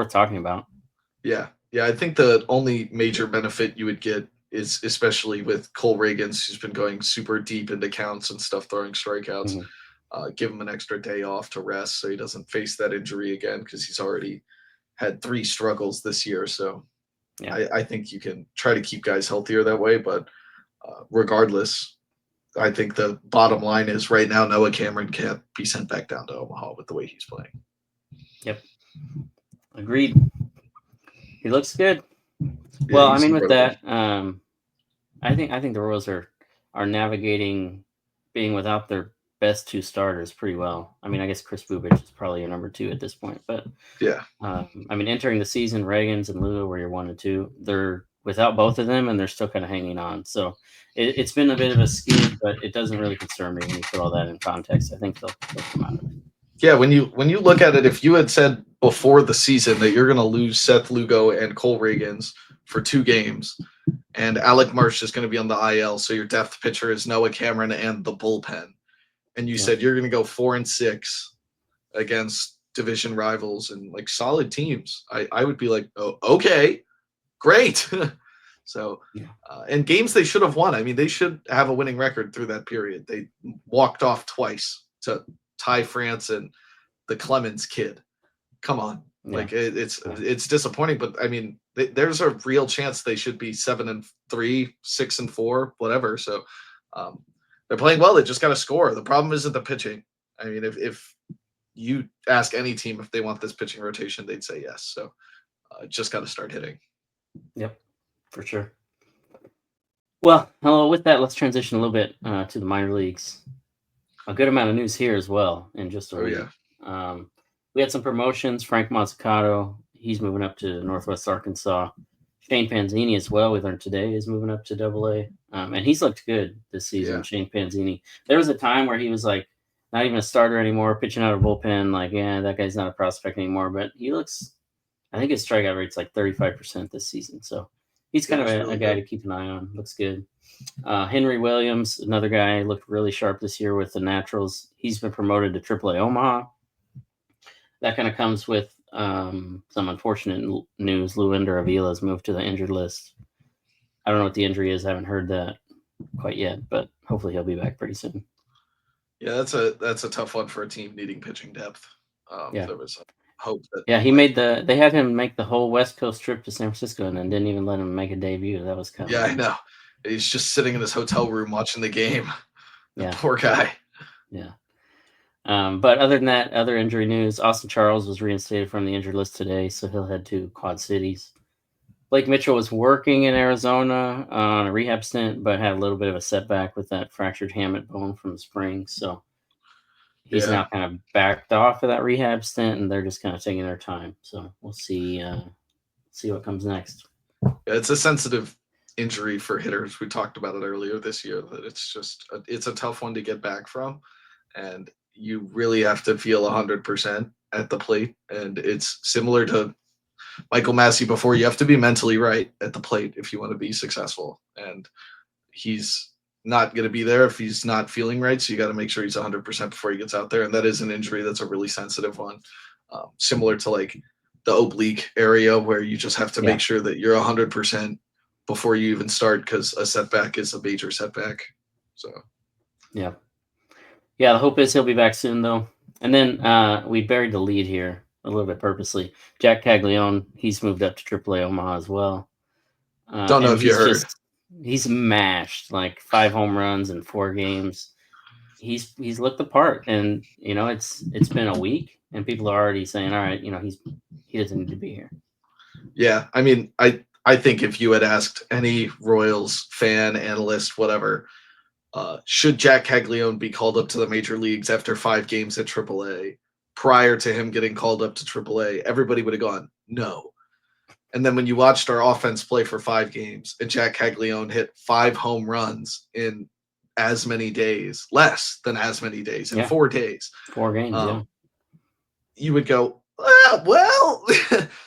talking about. Yeah. I think the only major benefit you would get is, especially with Cole Reagans, who's been going super deep into counts and stuff, throwing strikeouts, give him an extra day off to rest so he doesn't face that injury again, because he's already had 3 struggles this year. So I think you can try to keep guys healthier that way. But regardless, I think the bottom line is right now Noah Cameron can't be sent back down to Omaha with the way he's playing. Yep. Agreed. He looks good. Well, I mean, with that, I think the Royals are navigating being without their best 2 starters pretty well. I mean, I guess Chris Bubich is probably your number 2 at this point, but I mean, entering the season, Reagans and Lugo were your 1 and 2. They're without both of them, and they're still kind of hanging on. So it's been a bit of a skew, but it doesn't really concern me when you put all that in context. I think they'll come out of it. Yeah, when you look at it, if you had said before the season that you're going to lose Seth Lugo and Cole Reagans for 2 games, and Alec Marsh is going to be on the IL, so your depth pitcher is Noah Cameron and the bullpen, and you said you're going to go 4-6 against division rivals and like solid teams, I would be like, oh, okay, great. So, and games they should have won. I mean, they should have a winning record through that period. They walked off twice to Ty France and the Clemens kid. Come on. Like it's disappointing, but I mean, there's a real chance they should be 7-3, 6-4, whatever. So they're playing well. They just got to score. The problem isn't the pitching. I mean, if you ask any team if they want this pitching rotation, they'd say yes. So just got to start hitting. Yep, for sure. Well, with that, let's transition a little bit to the minor leagues. A good amount of news here as well in just a week. Yeah. We had some promotions. Frank Mazzucato, he's moving up to Northwest Arkansas. Shane Panzini as well, we learned today, is moving up to AA. And he's looked good this season, yeah. Shane Panzini. There was a time where he was like not even a starter anymore, pitching out of bullpen, like, yeah, that guy's not a prospect anymore. But he looks, I think his strikeout rate's like 35% this season. So he's kind of a guy to keep an eye on. Looks good. Henry Williams, another guy, looked really sharp this year with the Naturals. He's been promoted to AAA Omaha. That kind of comes with some unfortunate news. Luinder Avila's moved to the injured list. I don't know what the injury is. I haven't heard that quite yet, but hopefully he'll be back pretty soon. Yeah, that's a tough one for a team needing pitching depth. There was a hope that. Yeah, they had him make the whole West Coast trip to San Francisco and then didn't even let him make a debut. That was kind of. Yeah, I know. He's just sitting in his hotel room watching the game. Yeah. Poor guy. Yeah. But other than that, other injury news, Austin Charles was reinstated from the injured list today, so he'll head to Quad Cities. Blake Mitchell was working in Arizona on a rehab stint, but had a little bit of a setback with that fractured hamate bone from the spring. So he's now kind of backed off of that rehab stint, and they're just kind of taking their time. So we'll see what comes next. Yeah, it's a sensitive injury for hitters. We talked about it earlier this year, that it's a tough one to get back from, and you really have to feel 100% at the plate. And it's similar to Michael Massey before. You have to be mentally right at the plate if you want to be successful, and he's not going to be there if he's not feeling right. So you got to make sure he's 100% before he gets out there. And that is an injury that's a really sensitive one, similar to like the oblique area where you just have to make sure that you're 100% before you even start, because a setback is a major setback. So yeah, the hope is he'll be back soon though. And then we buried the lead here a little bit purposely. Jac Caglianone, he's moved up to AAA Omaha as well. Don't know if you heard. He's mashed like 5 home runs in 4 games. He's looked the part, and it's been a week, and people are already saying, all right, he doesn't need to be here. Yeah, I mean, I think if you had asked any Royals fan, analyst, whatever, should Jac Caglianone be called up to the major leagues after 5 games at AAA prior to him getting called up to AAA, everybody would have gone, no. And then when you watched our offense play for 5 games and Jac Caglianone hit 5 home runs in as many days, less than as many days, in 4 days. 4 games, you would go, well,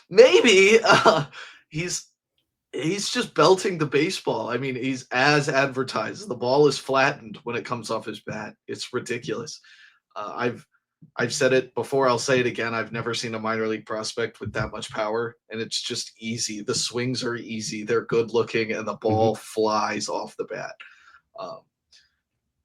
maybe he's just belting the baseball. I mean, he's as advertised. The ball is flattened when it comes off his bat. It's ridiculous. I've said it before. I'll say it again. I've never seen a minor league prospect with that much power, and it's just easy. The swings are easy. They're good looking, and the ball flies off the bat.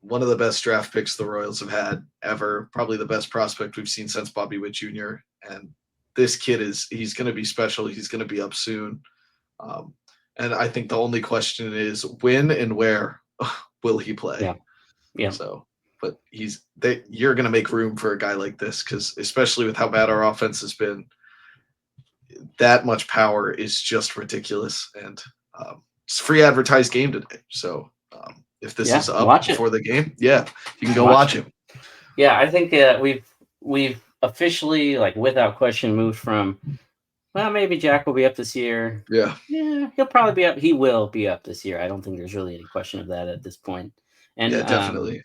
One of the best draft picks the Royals have had ever. Probably the best prospect we've seen since Bobby Witt Jr. And this kid he's going to be special. He's going to be up soon. And I think the only question is when and where will he play? Yeah. So, but you're going to make room for a guy like this, because especially with how bad our offense has been, that much power is just ridiculous. And it's a free advertised game today. So if this is up before the game, you can go watch him. Yeah, I think we've officially, like without question, moved from Well, maybe Jack will be up this year. Yeah. Yeah, he'll probably be up. He will be up this year. I don't think there's really any question of that at this point. And Yeah, definitely.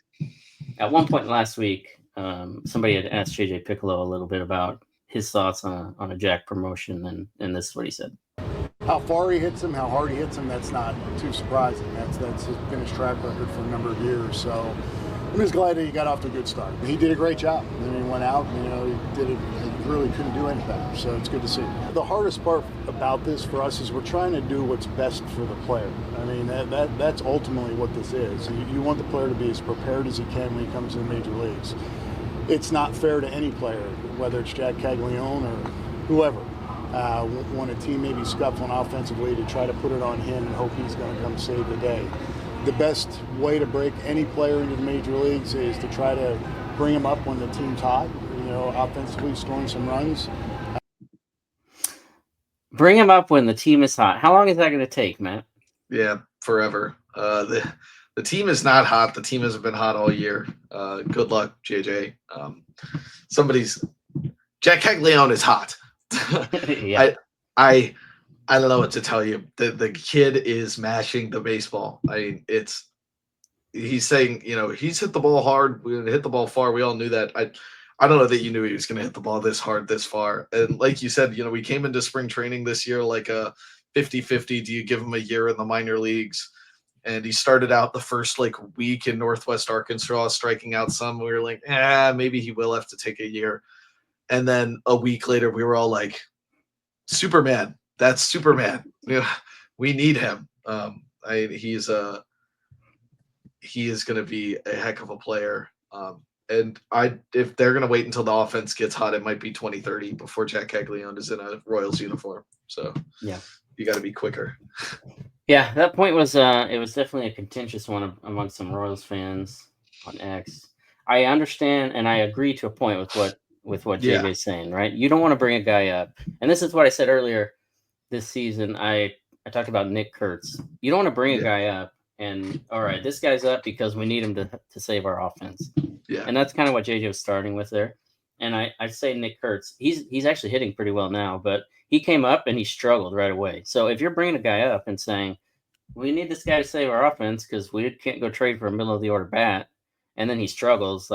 at one point last week, somebody had asked J.J. Picollo a little bit about his thoughts on a Jack promotion, and this is what he said. How far he hits him, how hard he hits him, that's not too surprising. That's been his track record for a number of years. So I'm just glad that he got off to a good start. He did a great job. I mean, he went out, he did it. He really couldn't do any better. So it's good to see. The hardest part about this for us is we're trying to do what's best for the player. I mean, that's ultimately what this is. You want the player to be as prepared as he can when he comes to the major leagues. It's not fair to any player, whether it's Jac Caglianone or whoever. When a team maybe scuffling offensively to try to put it on him and hope he's going to come save the day. The best way to break any player into the major leagues is to try to bring him up when the team's hot, offensively scoring some runs. Bring him up when the team is hot. How long is that going to take, Matt? Yeah, forever. The team is not hot. The team hasn't been hot all year. Good luck, JJ. Jac Caglianone is hot. Yeah. I don't know what to tell you. The kid is mashing the baseball. I mean, he's saying, he's hit the ball hard. We hit the ball far. We all knew that. I don't know that you knew he was going to hit the ball this hard, this far. And like you said, we came into spring training this year like a 50-50. Do you give him a year in the minor leagues? And he started out the first week in Northwest Arkansas, striking out some. We were like, maybe he will have to take a year. And then a week later, we were all like, Superman. That's Superman. We need him. He is going to be a heck of a player. And if they're going to wait until the offense gets hot, it might be 2030 before Jac Caglianone is in a Royals uniform. So yeah, you got to be quicker. Yeah, that point was it was definitely a contentious one among some Royals fans on X. I understand and I agree to a point with what JJ's saying, right? You don't want to bring a guy up. And this is what I said earlier this season. I talked about Nick Kurtz. You don't want to bring a guy up and, all right, this guy's up because we need him to save our offense. Yeah. And that's kind of what JJ was starting with there. And I say Nick Kurtz, he's actually hitting pretty well now, but he came up and he struggled right away. So if you're bringing a guy up and saying, we need this guy to save our offense because we can't go trade for a middle of the order bat, and then he struggles,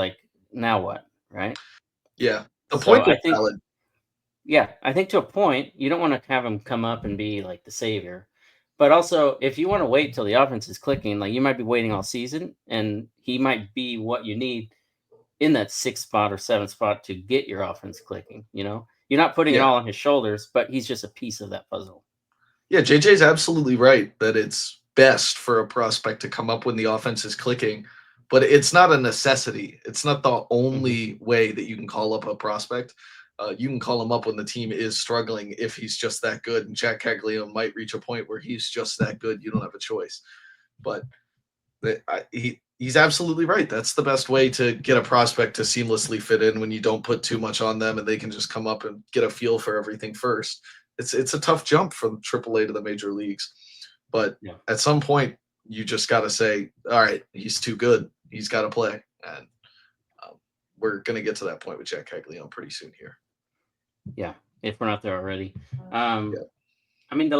now what, right? Yeah. The point is valid. Yeah, I think to a point, you don't want to have him come up and be like the savior. But also, if you want to wait till the offense is clicking, you might be waiting all season, and he might be what you need in that 6th spot or 7th spot to get your offense clicking. You're not putting it all on his shoulders, but he's just a piece of that puzzle. Yeah, JJ's absolutely right that it's best for a prospect to come up when the offense is clicking, but it's not a necessity. It's not the only way that you can call up a prospect. You can call him up when the team is struggling if he's just that good. And Jac Caglianone might reach a point where he's just that good. You don't have a choice. But he's absolutely right. That's the best way to get a prospect to seamlessly fit in when you don't put too much on them and they can just come up and get a feel for everything first. It's a tough jump from AAA to the major leagues. But at some point, you just got to say, all right, he's too good. He's got to play. And we're going to get to that point with Jac Caglianone pretty soon here. Yeah, if we're not there already. I mean, there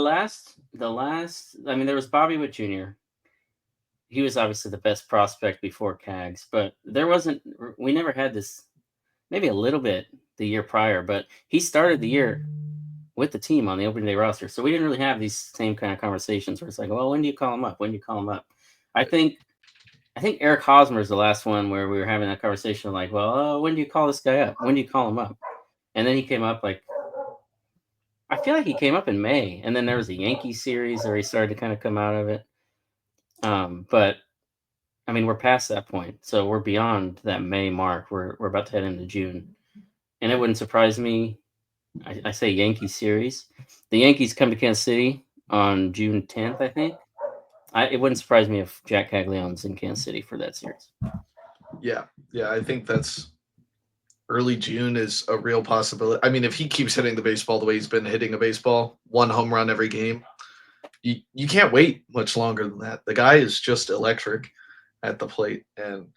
was Bobby Witt Jr. He was obviously the best prospect before Cags, but we never had this, maybe a little bit the year prior, but he started the year with the team on the opening day roster. So we didn't really have these same kind of conversations where it's like, well, when do you call him up? When do you call him up? I think Eric Hosmer is the last one where we were having that conversation like, well, when do you call this guy up? When do you call him up? And then he came up I feel like he came up in May, and then there was a Yankee series where he started to kind of come out of it. But I mean, we're past that point. So we're beyond that May mark. We're about to head into June. And it wouldn't surprise me. I say Yankee series. The Yankees come to Kansas City on June 10th, I think. It wouldn't surprise me if Jac Caglianone's in Kansas City for that series. Yeah, I think that's early June is a real possibility. I mean, if he keeps hitting the baseball the way he's been hitting a baseball, 1 home run every game, you can't wait much longer than that. The guy is just electric at the plate. And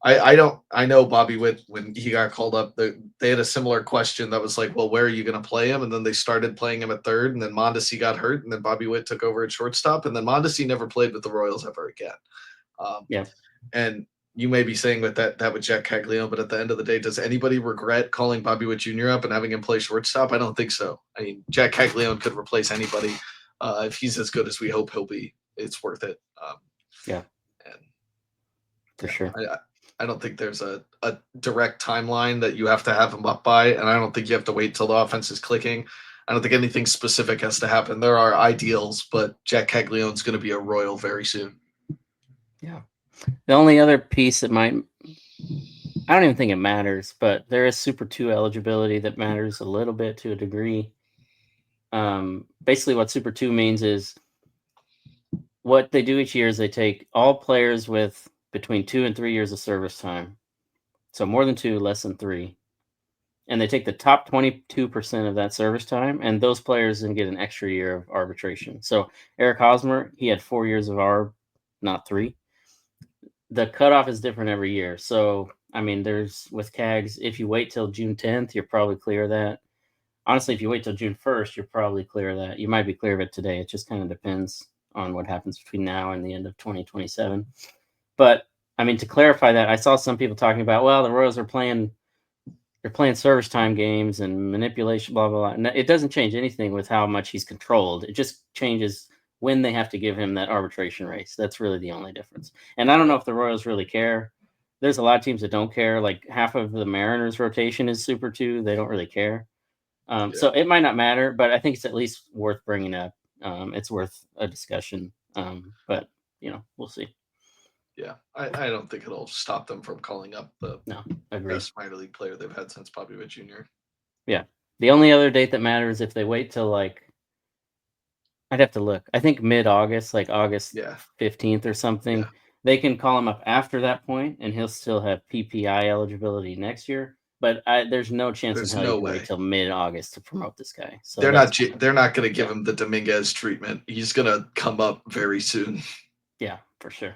I know Bobby Witt, when he got called up, they had a similar question that was like, well, where are you going to play him? And then they started playing him at third, and then Mondesi got hurt, and then Bobby Witt took over at shortstop, and then Mondesi never played with the Royals ever again. Yeah. And you may be saying that with Jac Caglianone, but at the end of the day, does anybody regret calling Bobby Witt Jr. up and having him play shortstop? I don't think so. I mean, Jac Caglianone could replace anybody. If he's as good as we hope he'll be, it's worth it. Yeah. And for sure. I don't think there's a direct timeline that you have to have him up by, and I don't think you have to wait till the offense is clicking. I don't think anything specific has to happen. There are ideals, but Jac Caglianone's going to be a Royal very soon. Yeah. The only other piece that I don't even think it matters, but there is Super 2 eligibility that matters a little bit to a degree. Basically what Super 2 means is what they do each year is they take all players with between 2 and 3 years of service time. So more than 2, less than 3. And they take the top 22% of that service time, and those players then get an extra year of arbitration. So Eric Hosmer, he had 4 years of arb, not 3. The cutoff is different every year. So, I mean, there's with CAGs, if you wait till June 10th, you're probably clear of that. Honestly, if you wait till June 1st, you're probably clear of that. You might be clear of it today. It just kind of depends on what happens between now and the end of 2027. But, I mean, to clarify that, I saw some people talking about, well, the Royals are playing service time games and manipulation, blah, blah, blah. And it doesn't change anything with how much he's controlled. It just changes when they have to give him that arbitration race. That's really the only difference. And I don't know if the Royals really care. There's a lot of teams that don't care. Like half of the Mariners rotation is Super 2. They don't really care. So it might not matter, but I think it's at least worth bringing up. It's worth a discussion. But, we'll see. Yeah, I don't think it'll stop them from calling up the best minor league player they've had since Bobby Witt Jr. Yeah. The only other date that matters if they wait till I'd have to look. I think mid-August, like August 15th or something. Yeah. They can call him up after that point, and he'll still have PPI eligibility next year. But there's no chance in hell you can wait till mid-August to promote this guy. So they're not going to give him the Dominguez treatment. He's going to come up very soon. Yeah, for sure.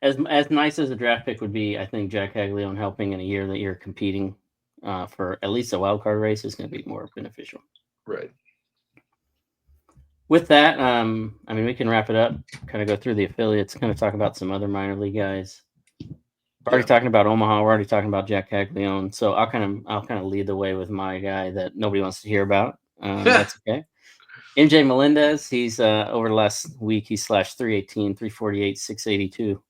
As nice as a draft pick would be, I think Jac Caglianone helping in a year that you're competing for at least a wild card race is going to be more beneficial. Right. With that, I mean, we can wrap it up, kind of go through the affiliates, kind of talk about some other minor league guys. We're already talking about Omaha. We're already talking about Jac Caglianone. So I'll kind of lead the way with my guy that nobody wants to hear about. That's okay. MJ Melendez, he's over the last week, he slashed 318, 348, 682,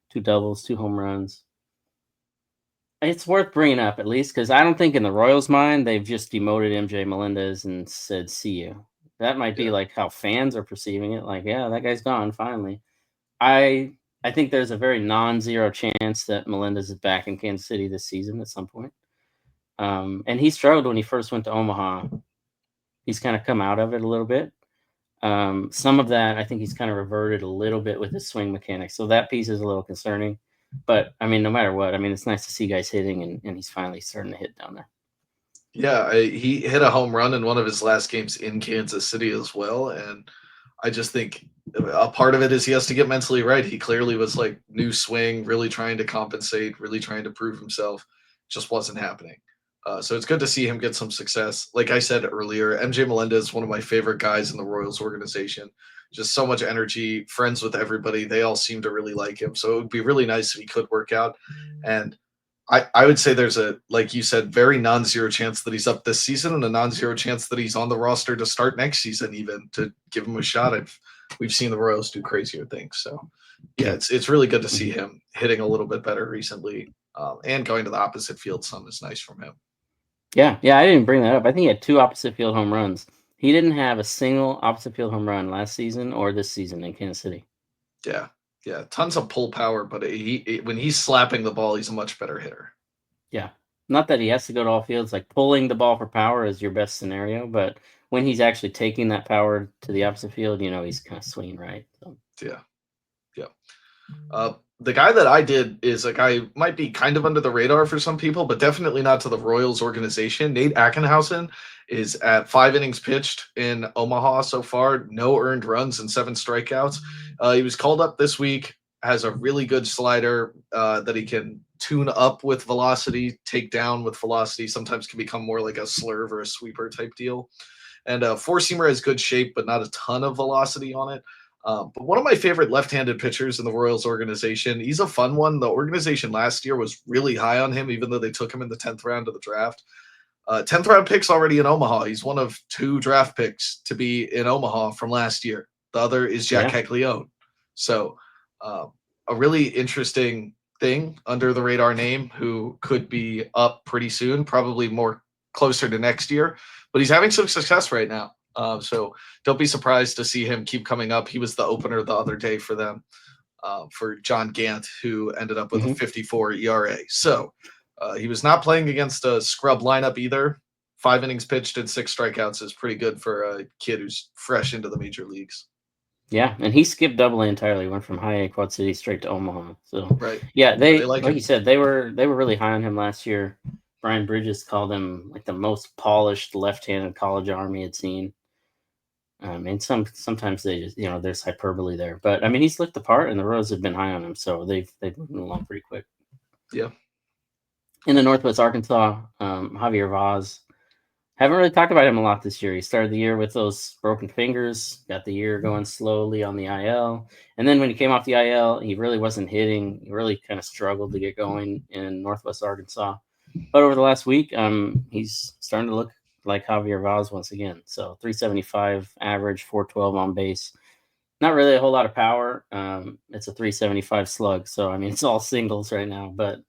2 doubles, 2 home runs. It's worth bringing up at least because I don't think in the Royals' mind they've just demoted MJ Melendez and said, see you. That might be like how fans are perceiving it. Like, yeah, that guy's gone finally. I think there's a very non-zero chance that Melendez is back in Kansas City this season at some point. And he struggled when he first went to Omaha. He's kind of come out of it a little bit. Some of that, I think he's kind of reverted a little bit with his swing mechanics. So that piece is a little concerning. But, I mean, no matter what, I mean, it's nice to see guys hitting, and he's finally starting to hit down there. Yeah, he hit a home run in one of his last games in Kansas City as well. And I just think a part of it is he has to get mentally right. He clearly was like new swing, really trying to compensate, really trying to prove himself. Just wasn't happening. So it's good to see him get some success. Like I said earlier, MJ Melendez is one of my favorite guys in the Royals organization. Just so much energy, friends with everybody. They all seem to really like him. So it would be really nice if he could work out. And I would say there's a, like you said, very non-zero chance that he's up this season and a non-zero chance that he's on the roster to start next season, even to give him a shot. We've seen the Royals do crazier things. So, yeah, it's really good to see him hitting a little bit better recently and going to the opposite field some is nice from him. Yeah, I didn't bring that up. I think he had 2 opposite field home runs. He didn't have a single opposite field home run last season or this season in Kansas City. Yeah, tons of pull power, but when he's slapping the ball, he's a much better hitter. Yeah, not that he has to go to all fields. Like pulling the ball for power is your best scenario, but when he's actually taking that power to the opposite field, he's kind of swinging right. So. Yeah. The guy that I did is a guy who might be kind of under the radar for some people, but definitely not to the Royals organization. Nate Ackenhausen is at 5 innings pitched in Omaha so far, no earned runs and 7 strikeouts. He was called up this week. has a really good slider that he can tune up with velocity, take down with velocity. Sometimes can become more like a slurve or a sweeper type deal. And four-seamer has good shape, but not a ton of velocity on it. But one of my favorite left-handed pitchers in the Royals organization, he's a fun one. The organization last year was really high on him, even though they took him in the 10th round of the draft. 10th round pick's already in Omaha. He's one of 2 draft picks to be in Omaha from last year. The other is Jac Caglianone. So a really interesting thing under the radar name who could be up pretty soon, probably more closer to next year. But he's having some success right now. So don't be surprised to see him keep coming up. He was the opener the other day for them, for John Gant, who ended up with a 54 ERA. So he was not playing against a scrub lineup either. 5 innings pitched and 6 strikeouts is pretty good for a kid who's fresh into the major leagues. Yeah, and he skipped Double A entirely. Went from High A Quad City straight to Omaha. So right, yeah, they like you said, they were really high on him last year. Brian Bridges called him like the most polished left-handed college arm he had seen. And sometimes they just, there's hyperbole there, but I mean, he's looked the part, and the Royals have been high on him, so they've moved him along pretty quick. Yeah. In the Northwest Arkansas, Javier Vaz. Haven't really talked about him a lot this year. He started the year with those broken fingers, got the year going slowly on the IL. And then when he came off the IL, he really wasn't hitting. He really kind of struggled to get going in Northwest Arkansas. But over the last week, he's starting to look like Javier Vaz once again. So 375 average, 412 on base. Not really a whole lot of power. It's a 375 slug. So, I mean, it's all singles right now, but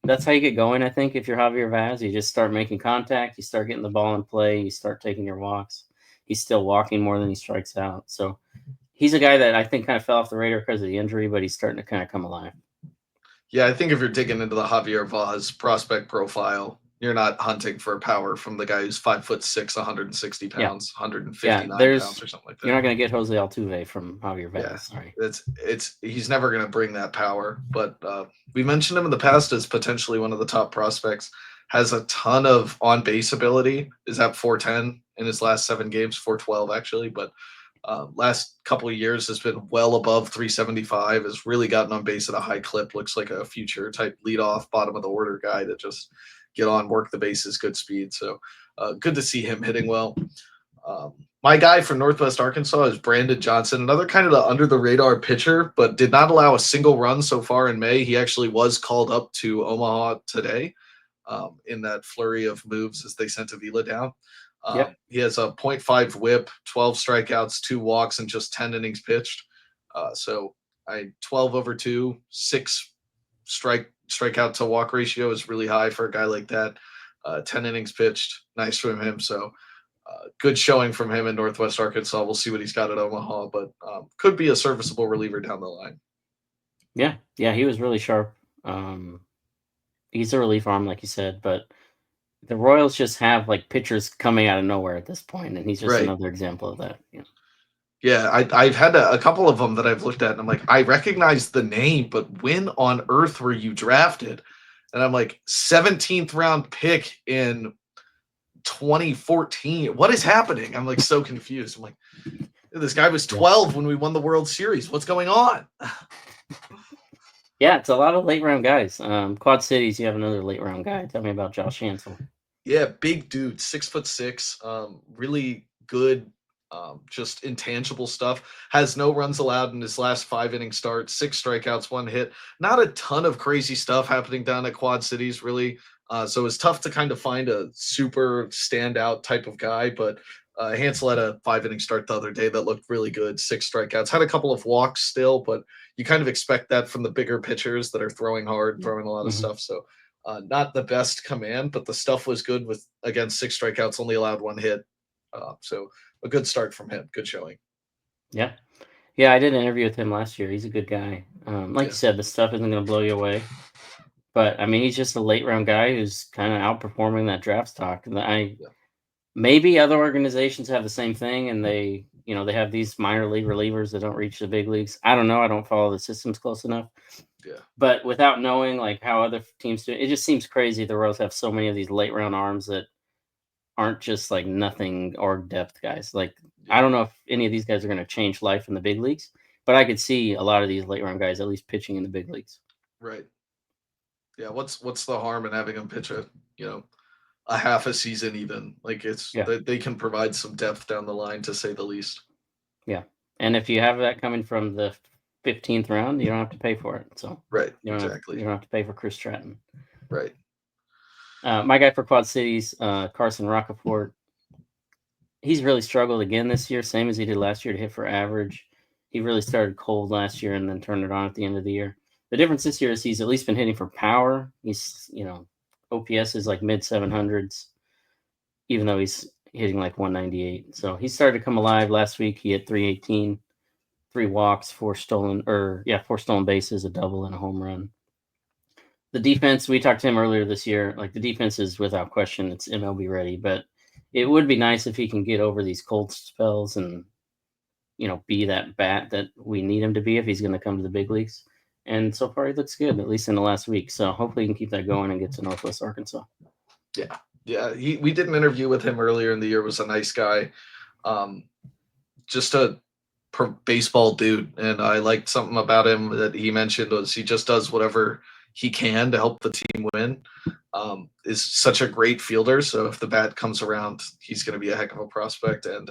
that's how you get going, I think, if you're Javier Vaz. You just start making contact, you start getting the ball in play, you start taking your walks. He's still walking more than he strikes out. So he's a guy that I think kind of fell off the radar because of the injury, but he's starting to kind of come alive. Yeah, I think if you're digging into the Javier Vaz prospect profile, you're not hunting for power from the guy who's 5'6", 160 pounds, 159 pounds or something like that. You're not going to get Jose Altuve from Javier Vaz. Yeah, sorry. He's never going to bring that power. But we mentioned him in the past as potentially one of the top prospects. Has a ton of on-base ability. Is at 410 in his last 7 games, 412 actually. But last couple of years has been well above 375. Has really gotten on base at a high clip. Looks like a future type leadoff, bottom of the order guy that just get on, work the bases, good speed. So good to see him hitting well. My guy from Northwest Arkansas is Brandon Johnson, another kind of the under the radar pitcher, but did not allow a single run so far in May. He actually was called up to Omaha today in that flurry of moves as they sent Avila down. He has a 0.5 whip, 12 strikeouts, 2 walks, and just 10 innings pitched. So 12 over 2, 6 strikeout to walk ratio is really high for a guy like that. 10 innings pitched, nice from him. So good showing from him in Northwest Arkansas. We'll see what he's got at Omaha, but could be a serviceable reliever down the line. Yeah, he was really sharp. He's a relief arm, like you said, but the Royals just have like pitchers coming out of nowhere at this point, and he's just another example of that. Yeah, I've had a couple of them that I've looked at, and I'm like, I recognize the name, but when on earth were you drafted? And I'm like, 17th round pick in 2014. What is happening? I'm like so confused. I'm like, this guy was 12 when we won the World Series. What's going on? Yeah, it's a lot of late round guys. Quad Cities, you have another late round guy. Tell me about Josh Hansel. Yeah, big dude, 6'6", really good. Just intangible stuff. Has no runs allowed in his last 5 inning start, 6 strikeouts, 1 hit. Not a ton of crazy stuff happening down at Quad Cities, really. So it's tough to kind of find a super standout type of guy. But Hansel had a 5 inning start the other day that looked really good. 6 strikeouts. Had a couple of walks still, but you kind of expect that from the bigger pitchers that are throwing hard, throwing a lot of stuff. So not the best command, but the stuff was good with, again, 6 strikeouts, only allowed 1 hit. So a good start from him. Good showing. Yeah, I did an interview with him last year. He's a good guy. Like you said, the stuff isn't going to blow you away. But, I mean, he's just a late round guy who's kind of outperforming that draft stock. Maybe other organizations have the same thing, and they have these minor league relievers that don't reach the big leagues. I don't know. I don't follow the systems close enough. Yeah. But without knowing like how other teams do it, just seems crazy the Royals have so many of these late round arms that aren't just like nothing or depth guys. Like, I don't know if any of these guys are going to change life in the big leagues, But I could see a lot of these late round guys at least pitching in the big leagues. Right. Yeah. What's the harm in having him pitch a half a season even? Like they can provide some depth down the line, to say the least. Yeah. And if you have that coming from the 15th round, you don't have to pay for it. So right. You don't have to pay for Chris Stratton. Right. My guy for Quad Cities, Carson Roccaforte. He's really struggled again this year, same as he did last year, to hit for average. He really started cold last year and then turned it on at the end of the year. The difference this year is he's at least been hitting for power. He's, OPS is like mid 700s, even though he's hitting like 198. So he started to come alive last week. He hit 318, 3 walks, 4 stolen bases, a double, and a home run. The defense, we talked to him earlier this year. Like, the defense is without question, it's MLB ready, but it would be nice if he can get over these cold spells and, be that bat that we need him to be if he's going to come to the big leagues. And so far, he looks good, at least in the last week. So hopefully he can keep that going and get to Northwest Arkansas. Yeah. Yeah. We did an interview with him earlier in the year. Was a nice guy. Just a baseball dude. And I liked something about him that he mentioned was he just does whatever he can to help the team win. Is such a great fielder. So if the bat comes around, he's going to be a heck of a prospect. And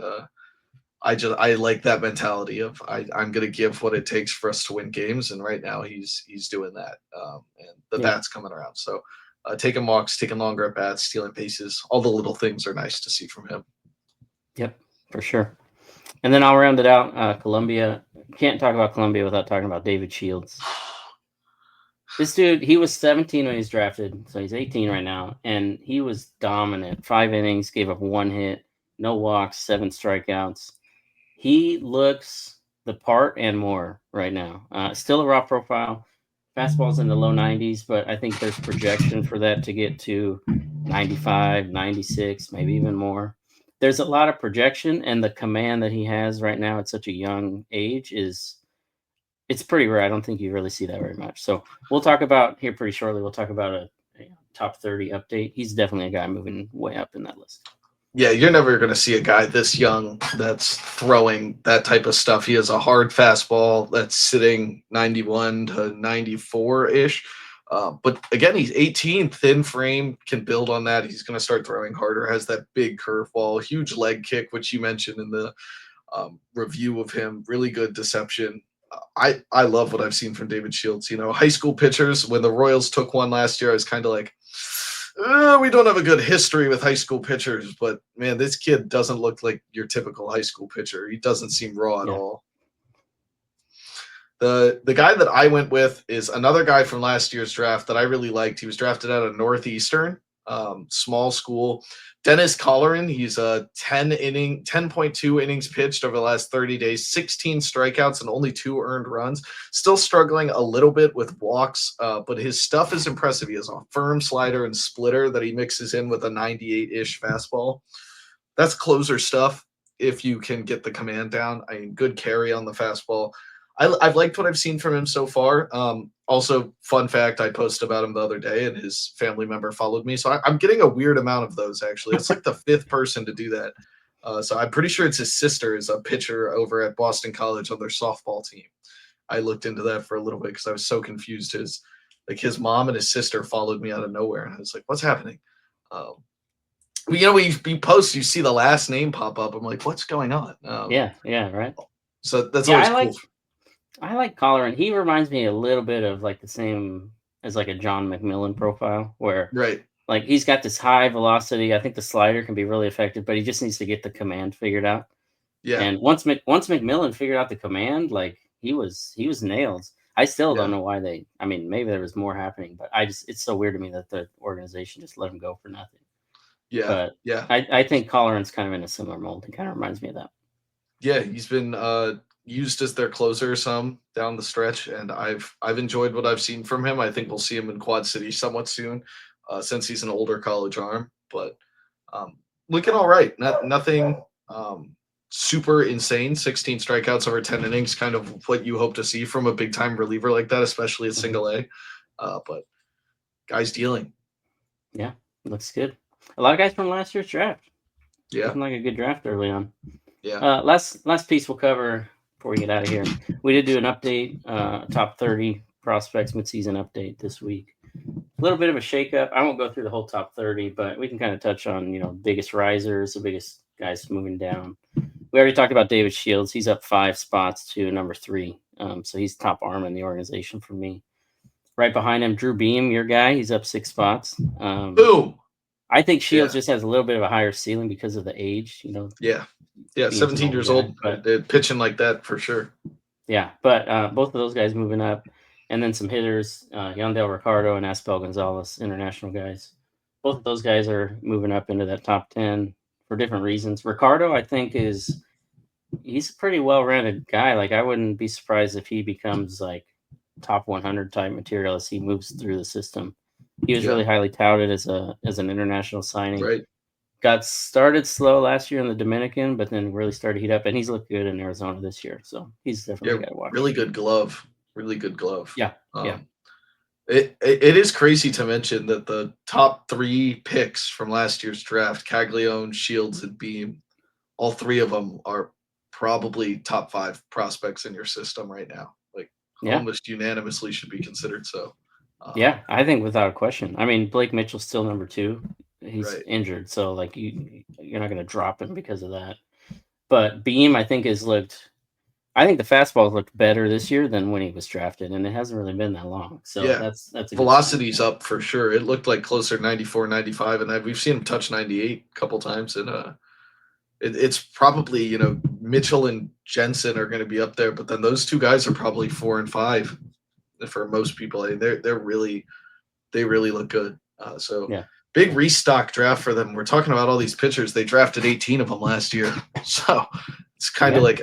I like that mentality of I'm going to give what it takes for us to win games. And right now he's doing that. And the bat's coming around. So taking walks, taking longer at bats, stealing bases, all the little things are nice to see from him. Yep, for sure. And then I'll round it out. Columbia. Can't talk about Columbia without talking about David Shields. This dude, he was 17 when he was drafted, so he's 18 right now, and he was dominant. 5 innings, gave up 1 hit, no walks, 7 strikeouts. He looks the part and more right now. Still a raw profile. Fastball's in the low 90s, but I think there's projection for that to get to 95, 96, maybe even more. There's a lot of projection, and the command that he has right now at such a young age it's pretty rare. I don't think you really see that very much. So we'll talk about here pretty shortly. We'll talk about a top 30 update. He's definitely a guy moving way up in that list. Yeah, you're never going to see a guy this young that's throwing that type of stuff. He has a hard fastball that's sitting 91 to 94-ish. But again, he's 18, thin frame, can build on that. He's going to start throwing harder, has that big curveball, huge leg kick, which you mentioned in the review of him. Really good deception. I love what I've seen from David Shields. High school pitchers, when the Royals took one last year, I was kind of like, we don't have a good history with high school pitchers, but man, this kid doesn't look like your typical high school pitcher. He doesn't seem raw at all. The guy that I went with is another guy from last year's draft that I really liked. He was drafted out of Northeastern, small school. Dennis Colleran, he's a 10.2 innings pitched over the last 30 days, 16 strikeouts and only 2 earned runs. Still struggling a little bit with walks, but his stuff is impressive. He has a firm slider and splitter that he mixes in with a 98-ish fastball. That's closer stuff if you can get the command down. I mean, good carry on the fastball. I've liked what I've seen from him so far. Also, fun fact, I posted about him the other day, and his family member followed me. So I'm getting a weird amount of those, actually. It's like the 5th person to do that. So I'm pretty sure it's his sister is a pitcher over at Boston College on their softball team. I looked into that for a little bit because I was so confused. His mom and his sister followed me out of nowhere, and I was like, what's happening? When you post, you see the last name pop up. I'm like, what's going on? Yeah, right. So that's always cool. I like Colleran. He reminds me a little bit of like the same as like a John McMillan profile, where like he's got this high velocity. I think the slider can be really effective, but he just needs to get the command figured out. Yeah. And once McMillan figured out the command, like he was nailed. I still don't know why maybe there was more happening, but it's so weird to me that the organization just let him go for nothing. Yeah. But yeah, I think Colleran's kind of in a similar mold. He kind of reminds me of that. Yeah, he's been used as their closer some down the stretch, and I've enjoyed what I've seen from him. I think we'll see him in Quad City somewhat soon, since he's an older college arm. But looking all right. Nothing super insane. 16 strikeouts over 10 innings, kind of what you hope to see from a big time reliever like that, especially at single A. But guys dealing. Yeah, looks good. A lot of guys from last year's draft. Yeah, looking like a good draft early on. Yeah. Last piece we'll cover before we get out of here. We did do an update, top 30 prospects midseason update this week. A little bit of a shakeup. I won't go through the whole top 30, but we can kind of touch on, biggest risers, the biggest guys moving down. We already talked about David Shields. He's up 5 spots to number 3. So he's top arm in the organization for me. Right behind him, Drew Beam, your guy. He's up 6 spots. Boom. I think Shields just has a little bit of a higher ceiling because of the age, Yeah, 17 years old, but pitching like that for sure. Yeah, but both of those guys moving up, and then some hitters, Yandel Ricardo and Aspel Gonzalez, international guys. Both of those guys are moving up into that top 10 for different reasons. Ricardo, I think, he's a pretty well-rounded guy. Like, I wouldn't be surprised if he becomes like top 100 type material as he moves through the system. He was really highly touted as an international signing. Right. Got started slow last year in the Dominican, but then really started to heat up, and he's looked good in Arizona this year. So he's definitely got to watch. Really good glove. Really good glove. Yeah. It is crazy to mention that the top 3 picks from last year's draft, Caglianone, Shields, and Beam, all 3 of them are probably top 5 prospects in your system right now. Like almost unanimously should be considered so. I think without a question. I mean, Blake Mitchell's still number 2. He's injured, so like you're not going to drop him because of that. But Beam, I think, I think the fastball looked better this year than when he was drafted, and it hasn't really been that long. So that's a velocity's up for sure. It looked like closer to 94, 95, and we've seen him touch 98 a couple times. And it's probably Mitchell and Jensen are going to be up there, but then those 2 guys are probably 4 and 5 for most people. They really look good. Big restock draft for them. We're talking about all these pitchers. They drafted 18 of them last year. So it's kind of like,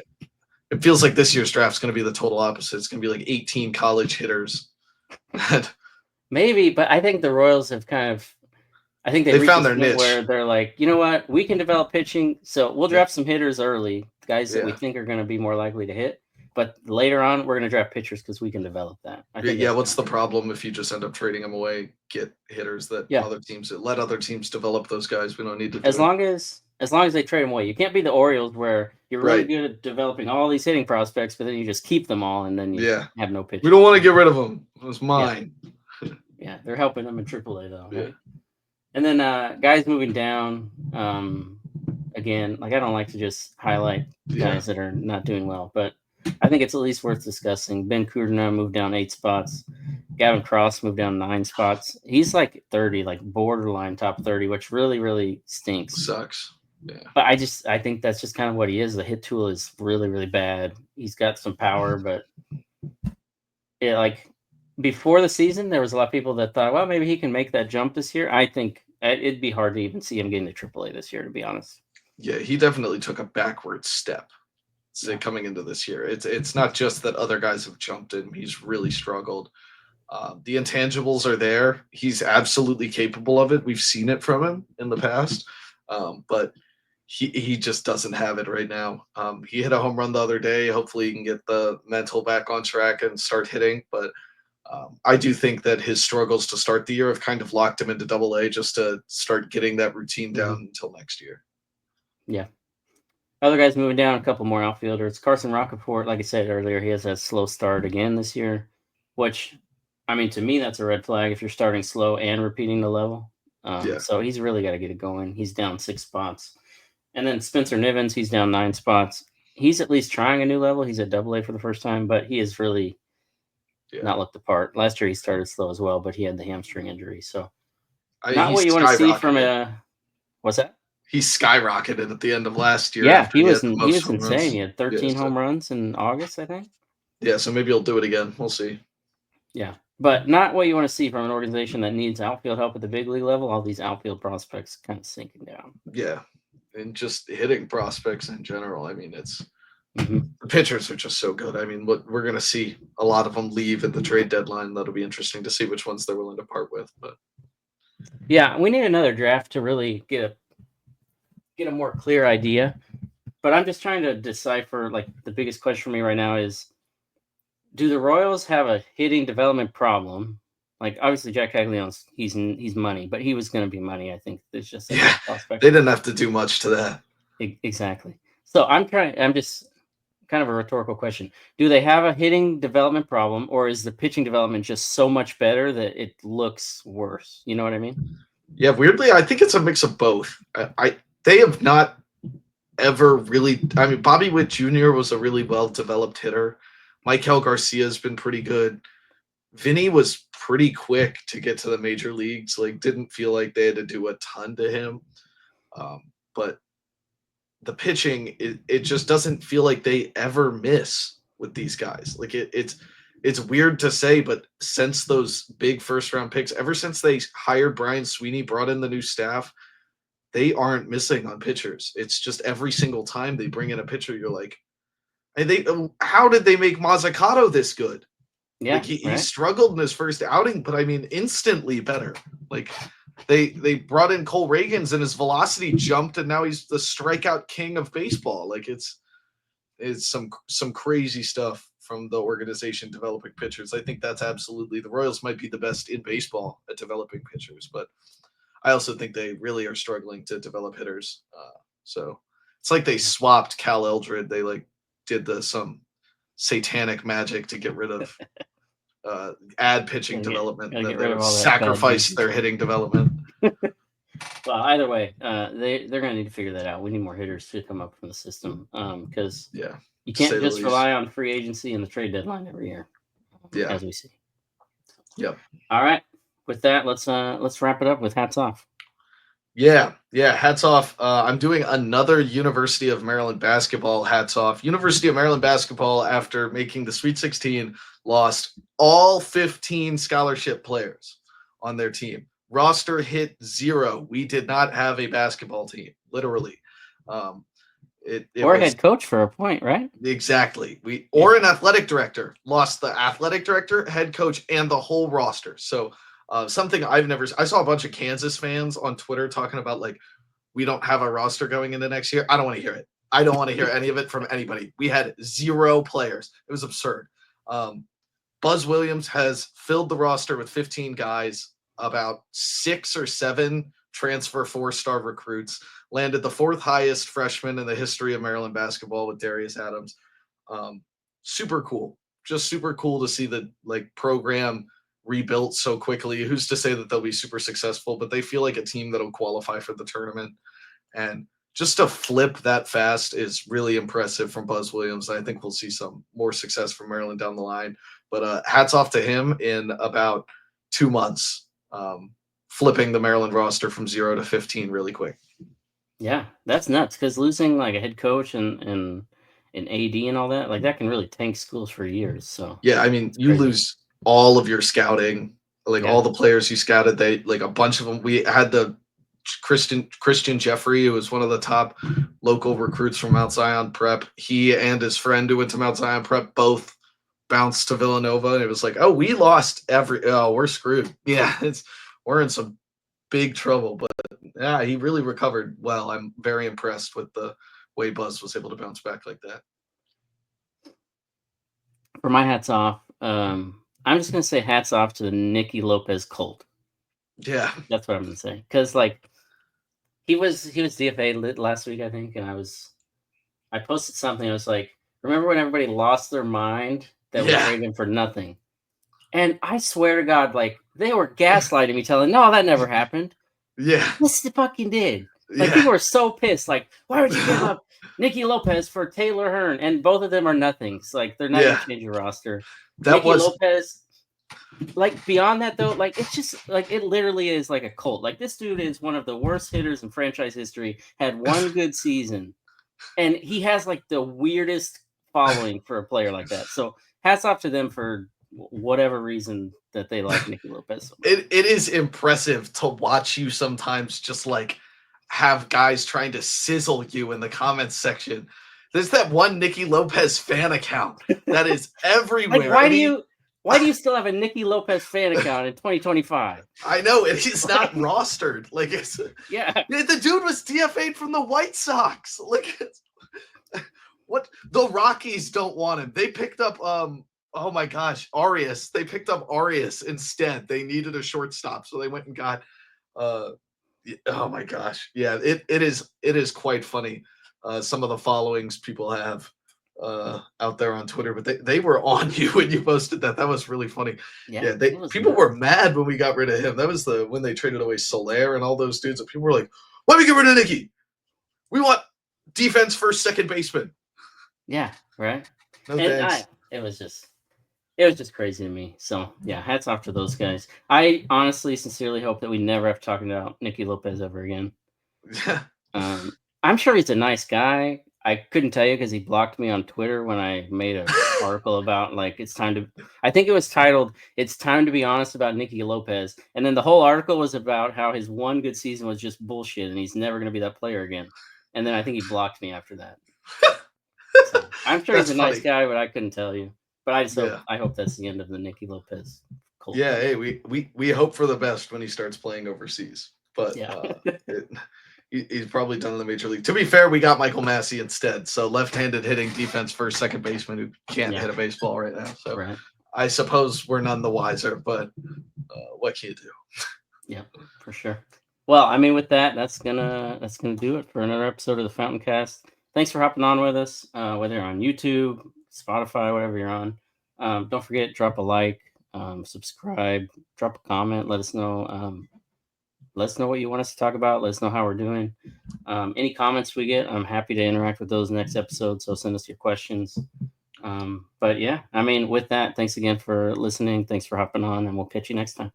it feels like this year's draft is going to be the total opposite. It's going to be like 18 college hitters. Maybe, but I think the Royals have they found their niche where they're like, you know what, we can develop pitching. So we'll draft some hitters early, guys that we think are going to be more likely to hit. But later on, we're going to draft pitchers because we can develop that. What's the problem if you just end up trading them away? Get hitters that let other teams develop those guys. We don't need to. As long as they trade them away, you can't be the Orioles where you're really good at developing all these hitting prospects, but then you just keep them all and then you have no pitchers. We don't want to get rid of them. It was mine. Yeah, they're helping them in AAA though. Right? And then guys moving down. Again, like I don't like to just highlight guys that are not doing well, but I think it's at least worth discussing. Ben Kudrna moved down 8 spots. Gavin Cross moved down 9 spots. He's like 30, like borderline top 30, which really, really stinks. Sucks. Yeah. But I think that's just kind of what he is. The hit tool is really, really bad. He's got some power, but like before the season, there was a lot of people that thought, well, maybe he can make that jump this year. I think it'd be hard to even see him getting to AAA this year, to be honest. Yeah, he definitely took a backward step. Coming into this year, it's not just that other guys have jumped in. He's really struggled. The intangibles are there. He's absolutely capable of it. We've seen it from him in the past, but he just doesn't have it right now. He hit a home run the other day. Hopefully he can get the mental back on track and start hitting. But I do think that his struggles to start the year have kind of locked him into AA just to start getting that routine down until next year. Yeah. Other guys moving down, a couple more outfielders. Carson Roccaforte, like I said earlier, he has a slow start again this year, which, I mean, to me, that's a red flag if you're starting slow and repeating the level. So he's really got to get it going. He's down 6 spots. And then Spencer Nivens, he's down 9 spots. He's at least trying a new level. He's at AA for the first time, but he has really not looked the part. Last year he started slow as well, but he had the hamstring injury. So not what you want to see from a – what's that? He skyrocketed at the end of last year. Yeah, he was insane. He had 13 home runs in August, I think. Yeah, so maybe he'll do it again. We'll see. Yeah, but not what you want to see from an organization that needs outfield help at the big league level. All these outfield prospects kind of sinking down. Yeah, and just hitting prospects in general. I mean, it's the pitchers are just so good. I mean, we're going to see a lot of them leave at the trade deadline. That'll be interesting to see which ones they're willing to part with. But yeah, we need another draft to really get a more clear idea. But I'm just trying to decipher, like, the biggest question for me right now is, do the Royals have a hitting development problem? Like, obviously Jac Caglianone, he's money, but he was going to be money. I think there's just prospect. They didn't have to do much to that. Exactly. So I'm just kind of a rhetorical question. Do they have a hitting development problem, or is the pitching development just so much better that it looks worse? You know what I mean? Yeah, weirdly, I think it's a mix of both. They have not ever really. I mean, Bobby Witt Jr. was a really well developed hitter. Maikel Garcia has been pretty good. Vinny was pretty quick to get to the major leagues. Like, didn't feel like they had to do a ton to him. But the pitching, it just doesn't feel like they ever miss with these guys. Like it's weird to say, but since those big first round picks, ever since they hired Brian Sweeney, brought in the new staff, they aren't missing on pitchers. It's just every single time they bring in a pitcher, you're like, how did they make Mazzucato this good? Yeah, like he struggled in his first outing, but I mean, instantly better. Like they brought in Cole Reagans and his velocity jumped, and now he's the strikeout king of baseball. Like it's some crazy stuff from the organization developing pitchers. I think that's absolutely, the Royals might be the best in baseball at developing pitchers, but I also think they really are struggling to develop hitters. So it's like they swapped Cal Eldred. They like did some satanic magic to get rid of add pitching development, and then they would sacrifice their hitting development. Well, either way, they're going to need to figure that out. We need more hitters to come up from the system because you can't just rely on free agency and the trade deadline every year, as we see. Yep. All right. With that, let's wrap it up with hats off. Yeah, hats off. I'm doing another University of Maryland basketball hats off. University of Maryland basketball, after making the Sweet 16, lost all 15 scholarship players on their team. Roster hit 0. We did not have a basketball team, literally. Or a head coach for a point, right? Exactly. Or an athletic director. Lost the athletic director, head coach, and the whole roster. So something I saw a bunch of Kansas fans on Twitter talking about, like, we don't have a roster going into next year. I don't want to hear it. I don't want to hear any of it from anybody. We had 0 players. It was absurd. Buzz Williams has filled the roster with 15 guys, about 6 or 7 transfer 4-star recruits, landed the 4th highest freshman in the history of Maryland basketball with Darius Adams. Super cool. Just super cool to see the program rebuilt so quickly. Who's to say that they'll be super successful, but they feel like a team that'll qualify for the tournament. And just to flip that fast is really impressive from Buzz Williams. I think we'll see some more success from Maryland down the line. But hats off to him in about 2 months, flipping the Maryland roster from 0 to 15 really quick. Yeah, that's nuts, because losing like a head coach and an AD and all that, like that can really tank schools for years. So yeah, I mean, you lose all of your scouting, all the players you scouted. They a bunch of them. We had the Christian Jeffrey, who was one of the top local recruits from Mount Zion Prep. He and his friend who went to Mount Zion Prep both bounced to Villanova, and it was like, oh, we lost we're screwed. Yeah, we're in some big trouble. But yeah, he really recovered well. I'm very impressed with the way Buzz was able to bounce back like that. For my hats off, I'm just gonna say hats off to the Nicky Lopez cult. Yeah, that's what I'm gonna say, because he was DFA last week, I think, and I posted something. I was like, remember when everybody lost their mind that we traded him for nothing? And I swear to God, they were gaslighting me, telling, no, that never happened. Yeah, yes, it fucking did. People were so pissed. Why would you give up Nicky Lopez for Taylor Hearn? And both of them are nothings. They're not going to change your roster. Nicky Lopez, beyond that, though, it's just, it literally is like a cult. This dude is one of the worst hitters in franchise history, had one good season, and he has, the weirdest following for a player like that. So, hats off to them for whatever reason that they like Nicky Lopez so much. It is impressive to watch you sometimes just, have guys trying to sizzle you in the comments section. There's that one Nicky Lopez fan account that is everywhere. Why do you still have a Nicky Lopez fan account in 2025? I know, and he's not rostered. The dude was DFA'd from the White Sox. What the Rockies don't want him. They picked up oh my gosh, Arias. They picked up Arias instead. They needed a shortstop, so they went and got oh my gosh. Yeah, it is quite funny. Some of the followings people have out there on Twitter, but they were on you when you posted that. That was really funny. Yeah, people were mad when we got rid of him. That was when they traded away Soler and all those dudes. And people were like, "Why we get rid of Nicky? We want defense first, second baseman." Yeah, right. No thanks. It was just crazy to me. So yeah, hats off to those guys. I honestly, sincerely hope that we never have to talk about Nicky Lopez ever again. Yeah. I'm sure he's a nice guy. I couldn't tell you because he blocked me on Twitter when I made an article about I think it was titled "It's Time to Be Honest About Nicky Lopez," and then the whole article was about how his one good season was just bullshit and he's never going to be that player again. And then I think he blocked me after that. So, I'm sure he's a nice guy, but I couldn't tell you. But I hope that's the end of the Nicky Lopez cult. Yeah, hey, we hope for the best when he starts playing overseas. But he's probably done in the major league. To be fair, we got Michael Massey instead. So left-handed hitting defense first, second baseman who can't hit a baseball right now. So I suppose we're none the wiser, but what can you do? Yeah, for sure. Well, I mean, with that, that's gonna do it for another episode of the Fountain Cast. Thanks for hopping on with us, whether you're on YouTube, Spotify, whatever you're on. Don't forget, drop a like, subscribe, drop a comment, let us know. Let us know what you want us to talk about. Let us know how we're doing. Any comments we get, I'm happy to interact with those next episode. So send us your questions. But yeah, I mean, with that, thanks again for listening. Thanks for hopping on, and we'll catch you next time.